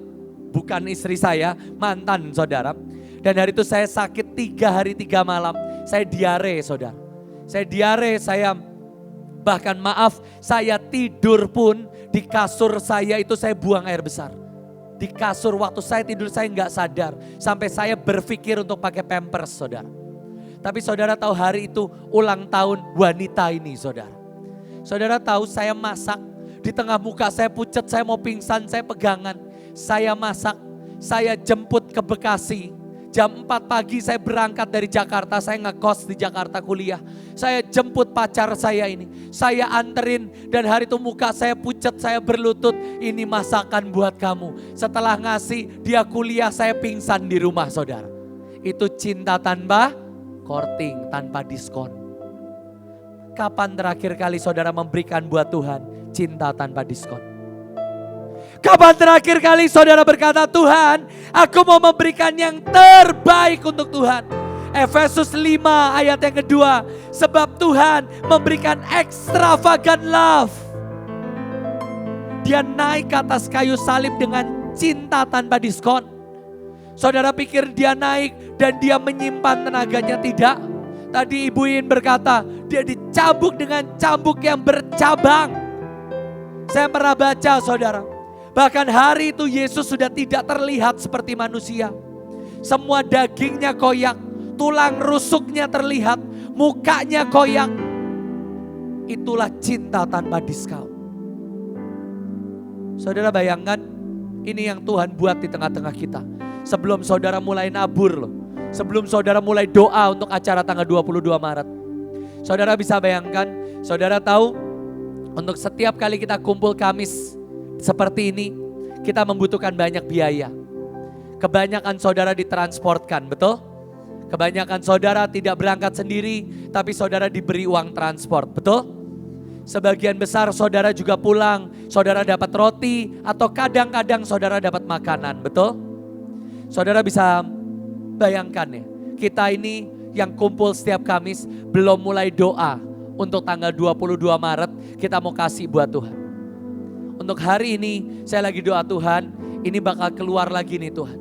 bukan istri saya, mantan, saudara. Dan hari itu saya sakit 3 hari 3 malam. Saya diare, saudara. Saya diare, saya bahkan maaf, saya tidur pun di kasur saya itu saya buang air besar. Di kasur waktu saya tidur saya nggak sadar. Sampai saya berpikir untuk pakai pampers, saudara. Tapi saudara tahu hari itu ulang tahun wanita ini, saudara. Saudara tahu saya masak, di tengah muka saya pucat, saya mau pingsan, saya pegangan. Saya masak, saya jemput ke Bekasi. Jam 4 pagi saya berangkat dari Jakarta, saya ngekos di Jakarta kuliah. Saya jemput pacar saya ini, saya anterin dan hari itu muka saya pucat, saya berlutut, ini masakan buat kamu. Setelah ngasih, dia kuliah, saya pingsan di rumah, saudara. Itu cinta tanpa courting, tanpa diskon. Kapan terakhir kali saudara memberikan buat Tuhan cinta tanpa diskon? Kapan terakhir kali saudara berkata, Tuhan, aku mau memberikan yang terbaik untuk Tuhan. Efesus 5 ayat yang kedua, sebab Tuhan memberikan extravagant love. Dia naik ke atas kayu salib dengan cinta tanpa diskon. Saudara pikir dia naik dan dia menyimpan tenaganya? Tidak. Tadi Ibu In berkata, dia dicambuk dengan cambuk yang bercabang. Saya pernah baca, saudara. Bahkan hari itu Yesus sudah tidak terlihat seperti manusia. Semua dagingnya koyak, tulang rusuknya terlihat, mukanya koyak. Itulah cinta tanpa diskon. Saudara bayangkan, ini yang Tuhan buat di tengah-tengah kita. Sebelum saudara mulai nabur loh. Sebelum saudara mulai doa untuk acara tanggal 22 Maret. Saudara bisa bayangkan, saudara tahu untuk setiap kali kita kumpul Kamis seperti ini, kita membutuhkan banyak biaya. Kebanyakan saudara ditransportkan, betul? Kebanyakan saudara tidak berangkat sendiri, tapi saudara diberi uang transport, betul? Sebagian besar saudara juga pulang, saudara dapat roti, atau kadang-kadang saudara dapat makanan, betul? Saudara bisa bayangkan ya, kita ini yang kumpul setiap Kamis belum mulai doa untuk tanggal 22 Maret kita mau kasih buat Tuhan. Untuk hari ini saya lagi doa, Tuhan, ini bakal keluar lagi nih Tuhan.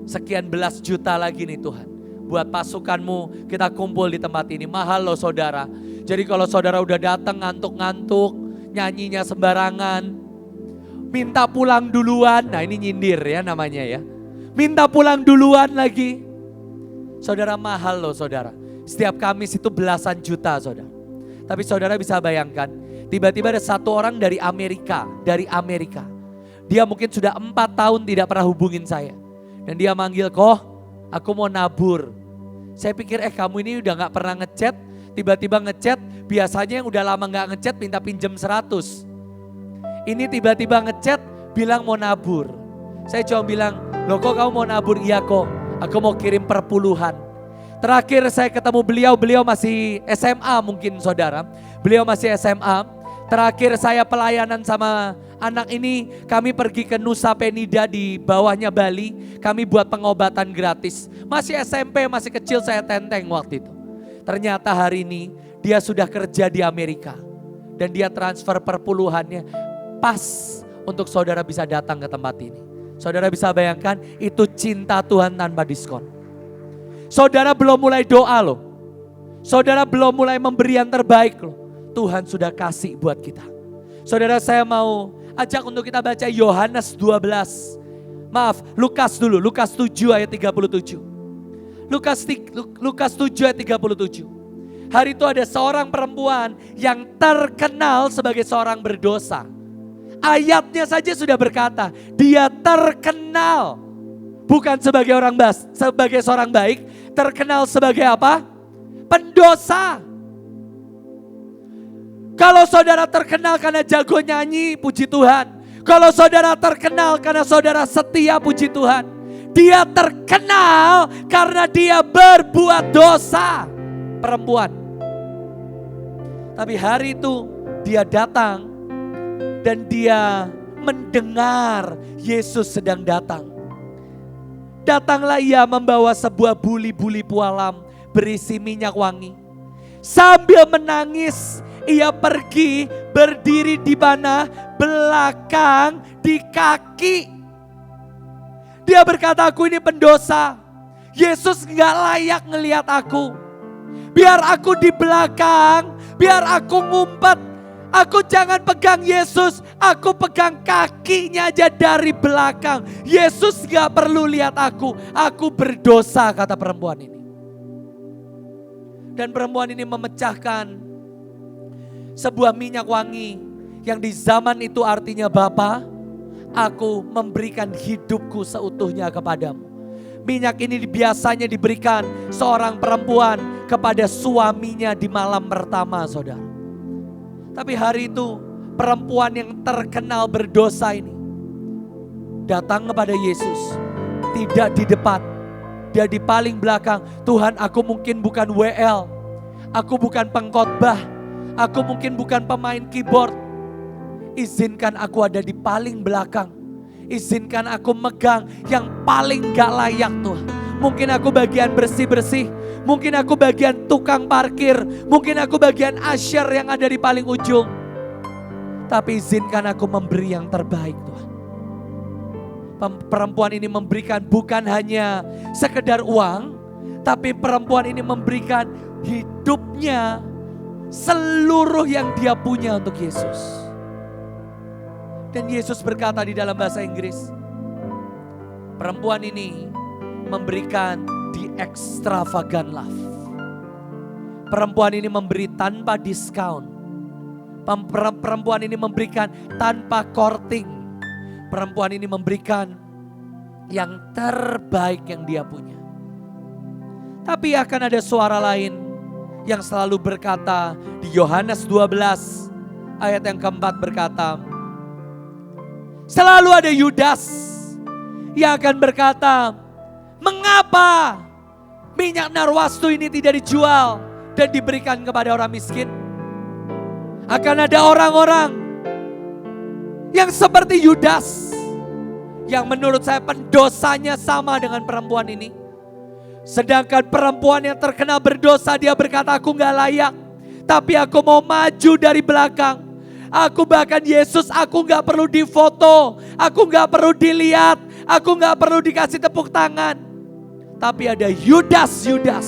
Sekian belas juta lagi nih Tuhan. Buat pasukanmu kita kumpul di tempat ini. Mahal loh saudara. Jadi kalau saudara udah datang ngantuk-ngantuk, nyanyinya sembarangan, minta pulang duluan. Nah ini nyindir ya namanya ya. Minta pulang duluan lagi. Saudara, mahal loh saudara. Setiap Kamis itu belasan juta saudara. Tapi saudara bisa bayangkan, tiba-tiba ada satu orang dari Amerika. Dia mungkin sudah 4 tahun tidak pernah hubungin saya. Dan dia manggil, kok aku mau nabur. Saya pikir kamu ini udah gak pernah ngechat, tiba-tiba ngechat. Biasanya yang udah lama gak ngechat minta pinjem 100. Ini tiba-tiba ngechat bilang mau nabur. Saya cuma bilang, Loh kok kamu mau nabur? Iya kok, aku mau kirim perpuluhan. Terakhir saya ketemu beliau masih SMA mungkin saudara. Beliau masih SMA. Terakhir saya pelayanan sama anak ini, kami pergi ke Nusa Penida di bawahnya Bali. Kami buat pengobatan gratis. Masih SMP, masih kecil, saya tenteng waktu itu. Ternyata hari ini dia sudah kerja di Amerika. Dan dia transfer perpuluhannya pas untuk saudara bisa datang ke tempat ini. Saudara bisa bayangkan itu cinta Tuhan tanpa diskon. Saudara belum mulai doa loh. Saudara belum mulai memberi yang terbaik loh. Tuhan sudah kasih buat kita. Saudara, saya mau ajak untuk kita baca Yohanes 12. Maaf, Lukas dulu. Lukas 7 ayat 37. Lukas 7 ayat 37. Hari itu ada seorang perempuan yang terkenal sebagai seorang berdosa. Ayatnya saja sudah berkata, dia terkenal. Bukan sebagai sebagai seorang baik, terkenal sebagai apa? Pendosa. Kalau saudara terkenal karena jago nyanyi, puji Tuhan. Kalau saudara terkenal karena saudara setia, puji Tuhan. Dia terkenal karena dia berbuat dosa. Perempuan. Tapi hari itu dia datang dan dia mendengar Yesus sedang datang. Datanglah ia membawa sebuah buli-buli pualam berisi minyak wangi. Sambil menangis, ia pergi berdiri di mana? Belakang di kaki. Dia berkata, aku ini pendosa. Yesus gak layak ngelihat aku. Biar aku di belakang, biar aku ngumpet. Aku jangan pegang Yesus, aku pegang kakinya aja dari belakang. Yesus gak perlu lihat aku berdosa, kata perempuan ini. Dan perempuan ini memecahkan sebuah minyak wangi yang di zaman itu artinya Bapa, aku memberikan hidupku seutuhnya kepadamu. Minyak ini biasanya diberikan seorang perempuan kepada suaminya di malam pertama, saudara. Tapi hari itu perempuan yang terkenal berdosa ini datang kepada Yesus. Tidak di depan, dia di paling belakang. Tuhan, aku mungkin bukan WL, aku bukan pengkhotbah, aku mungkin bukan pemain keyboard. Izinkan aku ada di paling belakang. Izinkan aku megang yang paling gak layak Tuhan. Mungkin aku bagian bersih-bersih. Mungkin aku bagian tukang parkir. Mungkin aku bagian usher yang ada di paling ujung. Tapi izinkan aku memberi yang terbaik Tuhan. Perempuan ini memberikan bukan hanya sekedar uang. Tapi perempuan ini memberikan hidupnya, seluruh yang dia punya untuk Yesus. Dan Yesus berkata di dalam bahasa Inggris, perempuan ini memberikan the extravagant love. Perempuan ini memberi tanpa diskon. Perempuan ini memberikan tanpa courting. Perempuan ini memberikan yang terbaik yang dia punya. Tapi akan ada suara lain yang selalu berkata di Yohanes 12 ayat yang keempat berkata, selalu ada Yudas yang akan berkata, mengapa minyak narwastu ini tidak dijual dan diberikan kepada orang miskin? Akan ada orang-orang yang seperti Yudas, yang menurut saya pendosanya sama dengan perempuan ini. Sedangkan perempuan yang terkenal berdosa, dia berkata, aku gak layak, tapi aku mau maju dari belakang. Aku bahkan Yesus, aku gak perlu difoto, aku gak perlu dilihat, aku gak perlu dikasih tepuk tangan. Tapi ada Yudas yang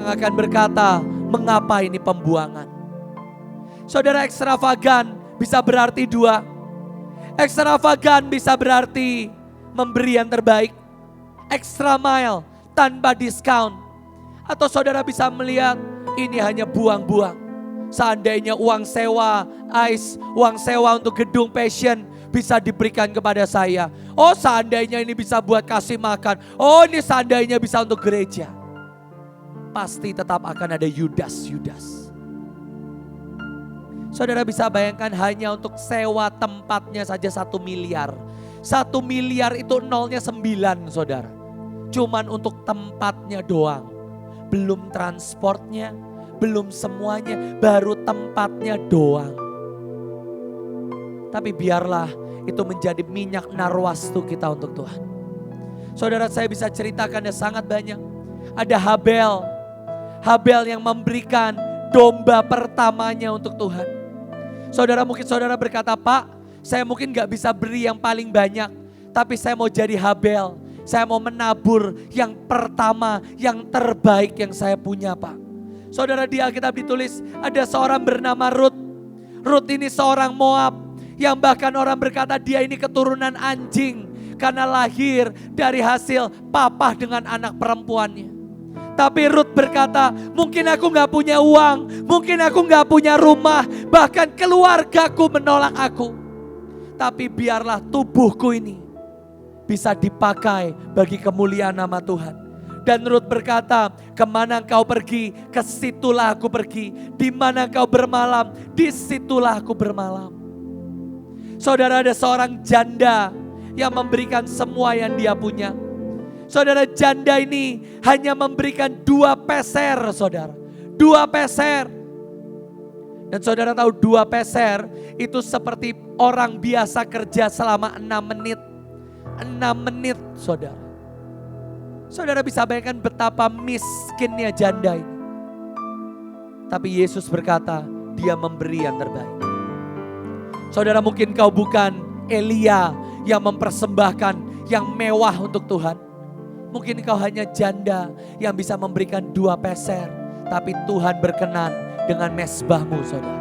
akan berkata, mengapa ini pembuangan? Saudara, ekstravagan bisa berarti dua. Ekstravagan bisa berarti memberi yang terbaik. Extra mile, tanpa diskon. Atau saudara bisa melihat ini hanya buang-buang. Seandainya uang sewa ICE, uang sewa untuk gedung Passion bisa diberikan kepada saya. Oh, seandainya ini bisa buat kasih makan. Oh, ini seandainya bisa untuk gereja. Pasti tetap akan ada Yudas. Saudara bisa bayangkan hanya untuk sewa tempatnya saja 1 miliar. 1 miliar itu nolnya 9 saudara. Cuman untuk tempatnya doang. Belum transportnya, belum semuanya, baru tempatnya doang. Tapi biarlah itu menjadi minyak narwastu kita untuk Tuhan. Saudara, saya bisa ceritakan ada sangat banyak. Ada Habel yang memberikan domba pertamanya untuk Tuhan. Saudara, mungkin saudara berkata, Pak, saya mungkin gak bisa beri yang paling banyak, tapi saya mau jadi Habel. Saya mau menabur yang pertama, yang terbaik yang saya punya, Pak. Saudara, di Alkitab ditulis ada seorang bernama Rut. Rut ini seorang Moab yang bahkan orang berkata dia ini keturunan anjing karena lahir dari hasil papa dengan anak perempuannya. Tapi Rut berkata, mungkin aku gak punya uang, mungkin aku gak punya rumah, bahkan keluargaku menolak aku. Tapi biarlah tubuhku ini bisa dipakai bagi kemuliaan nama Tuhan. Dan Rut berkata, kemana engkau pergi, ke situlah aku pergi. Di mana engkau bermalam, di situlah aku bermalam. Saudara, ada seorang janda yang memberikan semua yang dia punya. Saudara, janda ini hanya memberikan 2 peser, saudara. 2 peser. Dan saudara tahu 2 peser itu seperti orang biasa kerja selama 6 menit. 6 menit, saudara. Saudara bisa bayangkan betapa miskinnya janda ini. Tapi Yesus berkata, dia memberi yang terbaik. Saudara, mungkin kau bukan Elia yang mempersembahkan yang mewah untuk Tuhan. Mungkin kau hanya janda yang bisa memberikan 2 peser. Tapi Tuhan berkenan dengan mezbahmu, saudara.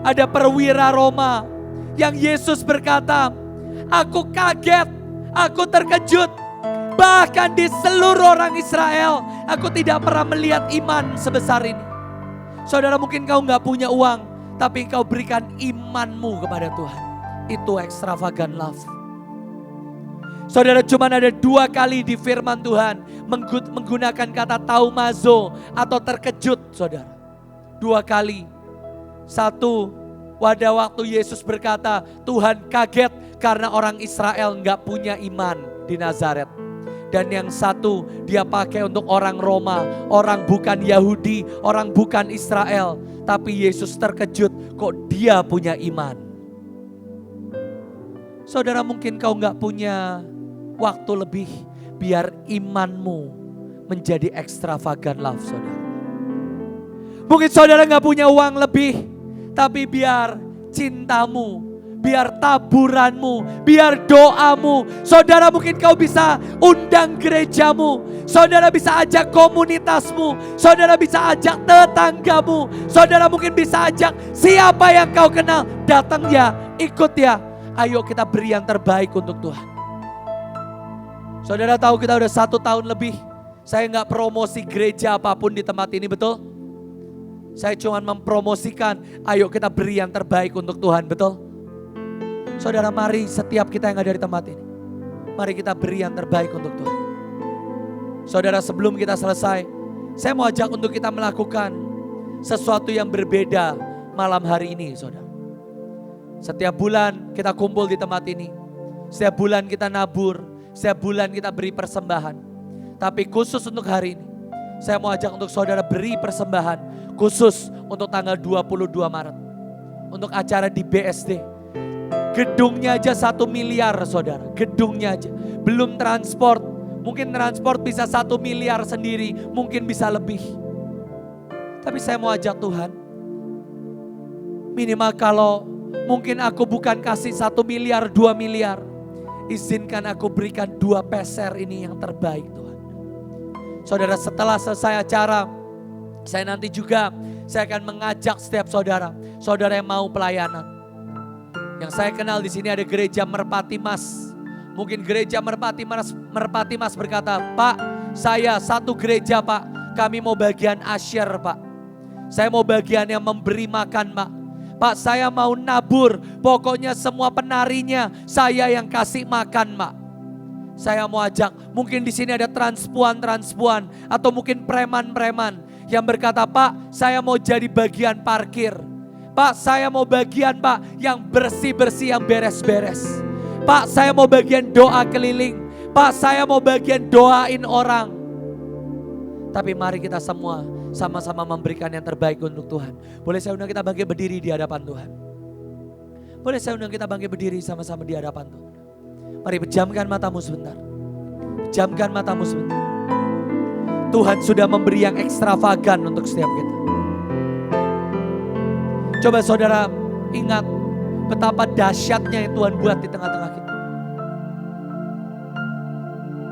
Ada perwira Roma yang Yesus berkata, aku kaget, aku terkejut. Bahkan di seluruh orang Israel, aku tidak pernah melihat iman sebesar ini. Saudara, mungkin kau gak punya uang, tapi kau berikan imanmu kepada Tuhan. Itu extravagant love. Saudara, cuma ada 2 kali di firman Tuhan menggunakan kata taumazo atau terkejut, saudara. 2 kali. 1, pada waktu Yesus berkata, Tuhan kaget karena orang Israel gak punya iman di Nazaret. Dan yang 1 dia pakai untuk orang Roma, orang bukan Yahudi, orang bukan Israel. Tapi Yesus terkejut kok dia punya iman. Saudara, mungkin kau gak punya waktu lebih, biar imanmu menjadi extravagant love, saudara. Mungkin saudara gak punya uang lebih, tapi biar cintamu, biar taburanmu, biar doamu. Saudara, mungkin kau bisa undang gerejamu, saudara bisa ajak komunitasmu, saudara bisa ajak tetanggamu, saudara mungkin bisa ajak siapa yang kau kenal, datang ya, ikut ya. Ayo kita beri yang terbaik untuk Tuhan. Saudara tahu kita udah 1 tahun lebih, saya gak promosi gereja apapun di tempat ini, betul? Saya cuma mempromosikan, ayo kita beri yang terbaik untuk Tuhan, betul? Saudara, mari setiap kita yang ada di tempat ini, mari kita beri yang terbaik untuk Tuhan. Saudara, sebelum kita selesai, saya mau ajak untuk kita melakukan sesuatu yang berbeda malam hari ini, saudara. Setiap bulan kita kumpul di tempat ini, setiap bulan kita nabur, setiap bulan kita beri persembahan. Tapi khusus untuk hari ini, saya mau ajak untuk saudara beri persembahan khusus untuk tanggal 22 Maret. Untuk acara di BSD. Gedungnya aja 1 miliar, saudara. Gedungnya aja. Belum transport. Mungkin transport bisa 1 miliar sendiri. Mungkin bisa lebih. Tapi saya mau ajak Tuhan. Minimal kalau mungkin aku bukan kasih 1 miliar, 2 miliar. Izinkan aku berikan 2 peser ini yang terbaik, Tuhan. Saudara, setelah selesai acara, saya nanti juga saya akan mengajak setiap saudara yang mau pelayanan. Yang saya kenal di sini ada gereja Merpati Mas. Mungkin gereja Merpati Mas berkata, Pak, saya 1 gereja, Pak, kami mau bagian asyir, Pak. Saya mau bagian yang memberi makan, Pak. Pak, saya mau nabur, pokoknya semua penarinya saya yang kasih makan, Pak. Saya mau ajak, mungkin di sini ada transpuan atau mungkin preman yang berkata, Pak, saya mau jadi bagian parkir. Pak, saya mau bagian, Pak, yang bersih-bersih, yang beres-beres. Pak, saya mau bagian doa keliling. Pak, saya mau bagian doain orang. Tapi mari kita semua sama-sama memberikan yang terbaik untuk Tuhan. Boleh saya undang kita bangkit berdiri di hadapan Tuhan. Boleh saya undang kita bangkit berdiri sama-sama di hadapan Tuhan. Mari pejamkan matamu sebentar. Pejamkan matamu sebentar. Tuhan sudah memberi yang ekstravagan untuk setiap kita. Coba saudara ingat betapa dahsyatnya yang Tuhan buat di tengah-tengah kita.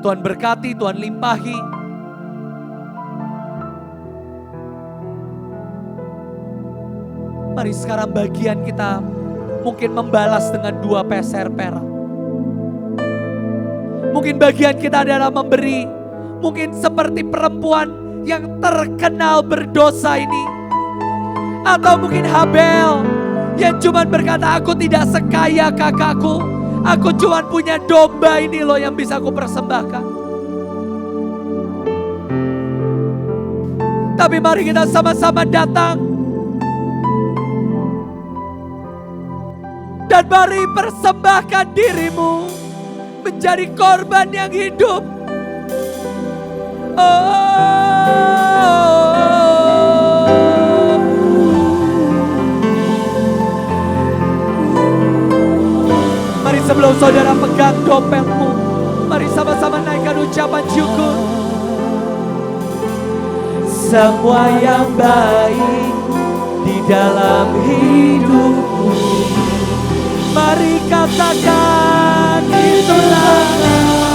Tuhan berkati, Tuhan limpahi. Mari sekarang bagian kita mungkin membalas dengan 2 peser perak. Mungkin bagian kita adalah memberi. Mungkin seperti perempuan yang terkenal berdosa ini. Atau mungkin Habel yang cuma berkata, aku tidak sekaya kakakku. Aku cuma punya domba ini loh yang bisa aku persembahkan. Tapi mari kita sama-sama datang. Dan mari persembahkan dirimu menjadi korban yang hidup. Mari sebelum saudara pegang dompetmu, mari sama-sama naikkan ucapan syukur. Semua yang baik di dalam hidupku, mari katakan itulah karyamu.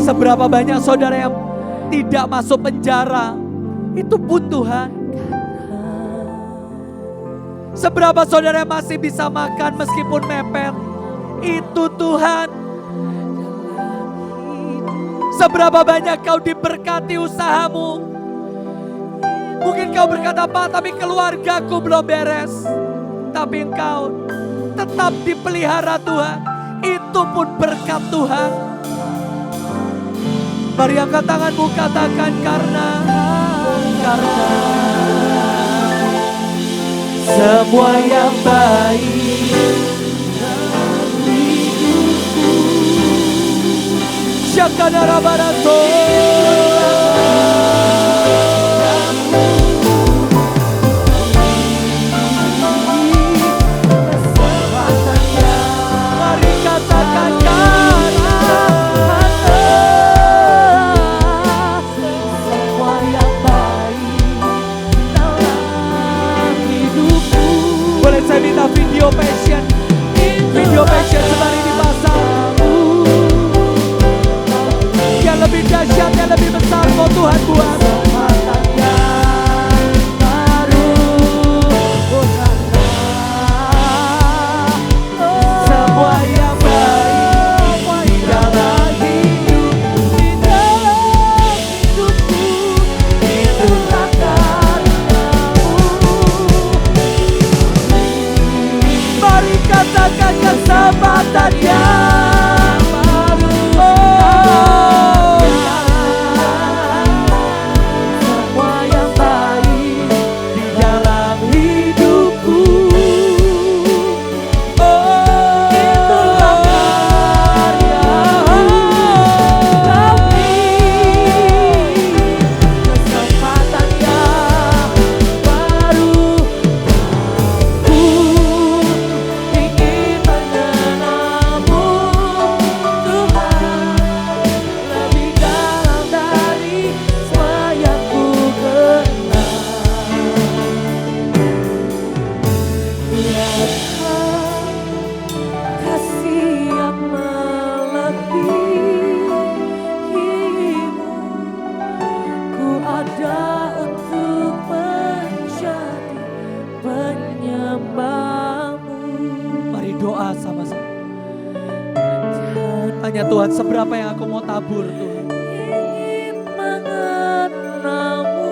Seberapa banyak saudara yang tidak masuk penjara, itu pun Tuhan. Seberapa saudara yang masih bisa makan meskipun mepet, itu Tuhan. Seberapa banyak kau diberkati usahamu. Mungkin kau berkata, Pak, tapi keluargaku belum beres. Tapi engkau tetap dipelihara Tuhan. Itu pun berkat Tuhan. Mari angkat tanganmu, katakan karena semua yang baik dalam hidupku. Syakana barato. Mari katakan saya minta video passion sembari dipasang. Yang lebih dahsyat, yang lebih besar mau Tuhan buat. Semua yang baik di dalam hidupku, itulah katakan kesempatan yang baru. Semua yang baik di dalam hidupku. Itulah karya kami. Kesempatan tanya Tuhan, seberapa yang aku mau tabur Tuhan. Ingin mengenalmu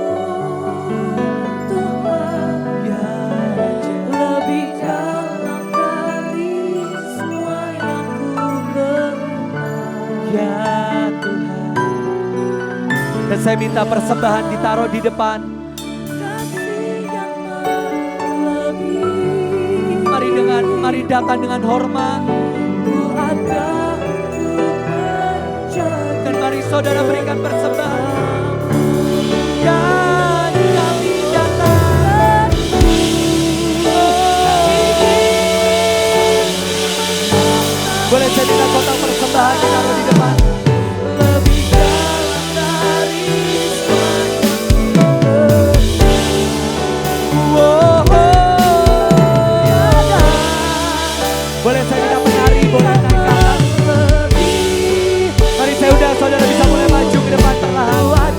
Tuhan, Ya Raja. lebih dalam dari semua yang ku kenal. Ya Tuhan. Dan saya minta persembahan ditaruh di depan. Kasih yang melebihi, Mari datang dengan hormat. ku ada untuk menjaga. Dan mari saudara berikan persembahan. Dan kami datang. Boleh saya minta kotak persembahan ditaruh di depan. Lebih dalam dari semua yang ku Wow. Boleh saya minta penari, boleh naik ke atas. lebih. Mari saya undang saudara bisa mulai maju ke depan perlahan.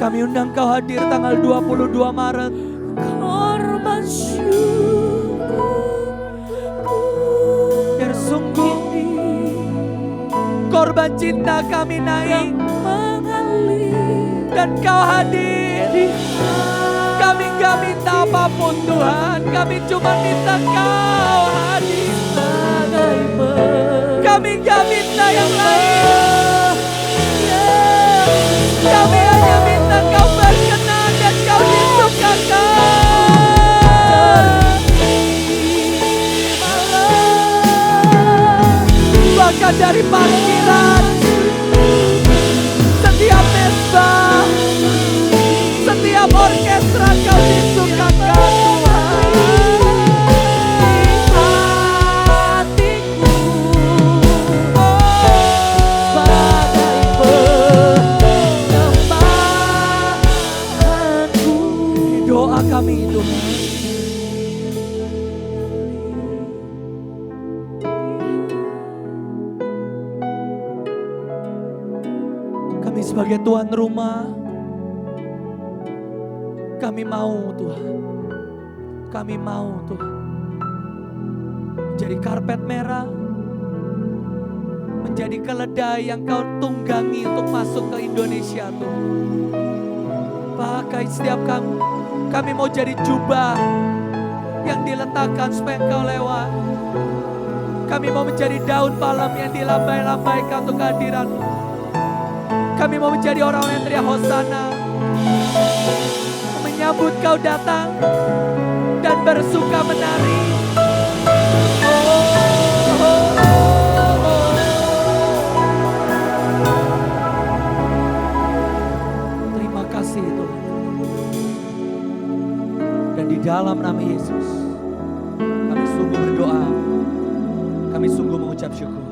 Kami undang Kau hadir tanggal 22 Maret. korban syukurku Biar sungguh korban cinta kami naik mengalir dan Kau hadir. Kami gak minta apapun Tuhan, kami cuma minta Kau hadir. sebagai Kami gak minta yang lain, kami hanya minta Kau berkenan dan Kau disukakan. Bahkan dari parkiran, setiap mesbah, setiap orkestra Kau disukakan Tuhan. hatiku sebagai penyembahanku. Doa kami itu kami sebagai tuan rumah, kami mau Tuhan, kami mau Tuhan menjadi karpet merah, menjadi keledai yang Kau tunggangi untuk masuk ke Indonesia Tuhan. Pakai setiap kami mau jadi jubah yang diletakkan supaya Engkau lewat. Kami mau menjadi daun palem yang dilambai-lambaikan untuk kehadiran-Mu. Kami mau menjadi orang-orang yang teriak Hosana, menyambut Kau datang dan bersuka menari. Terima kasih Tuhan. Dan di dalam nama Yesus, kami sungguh berdoa, kami sungguh mengucap syukur.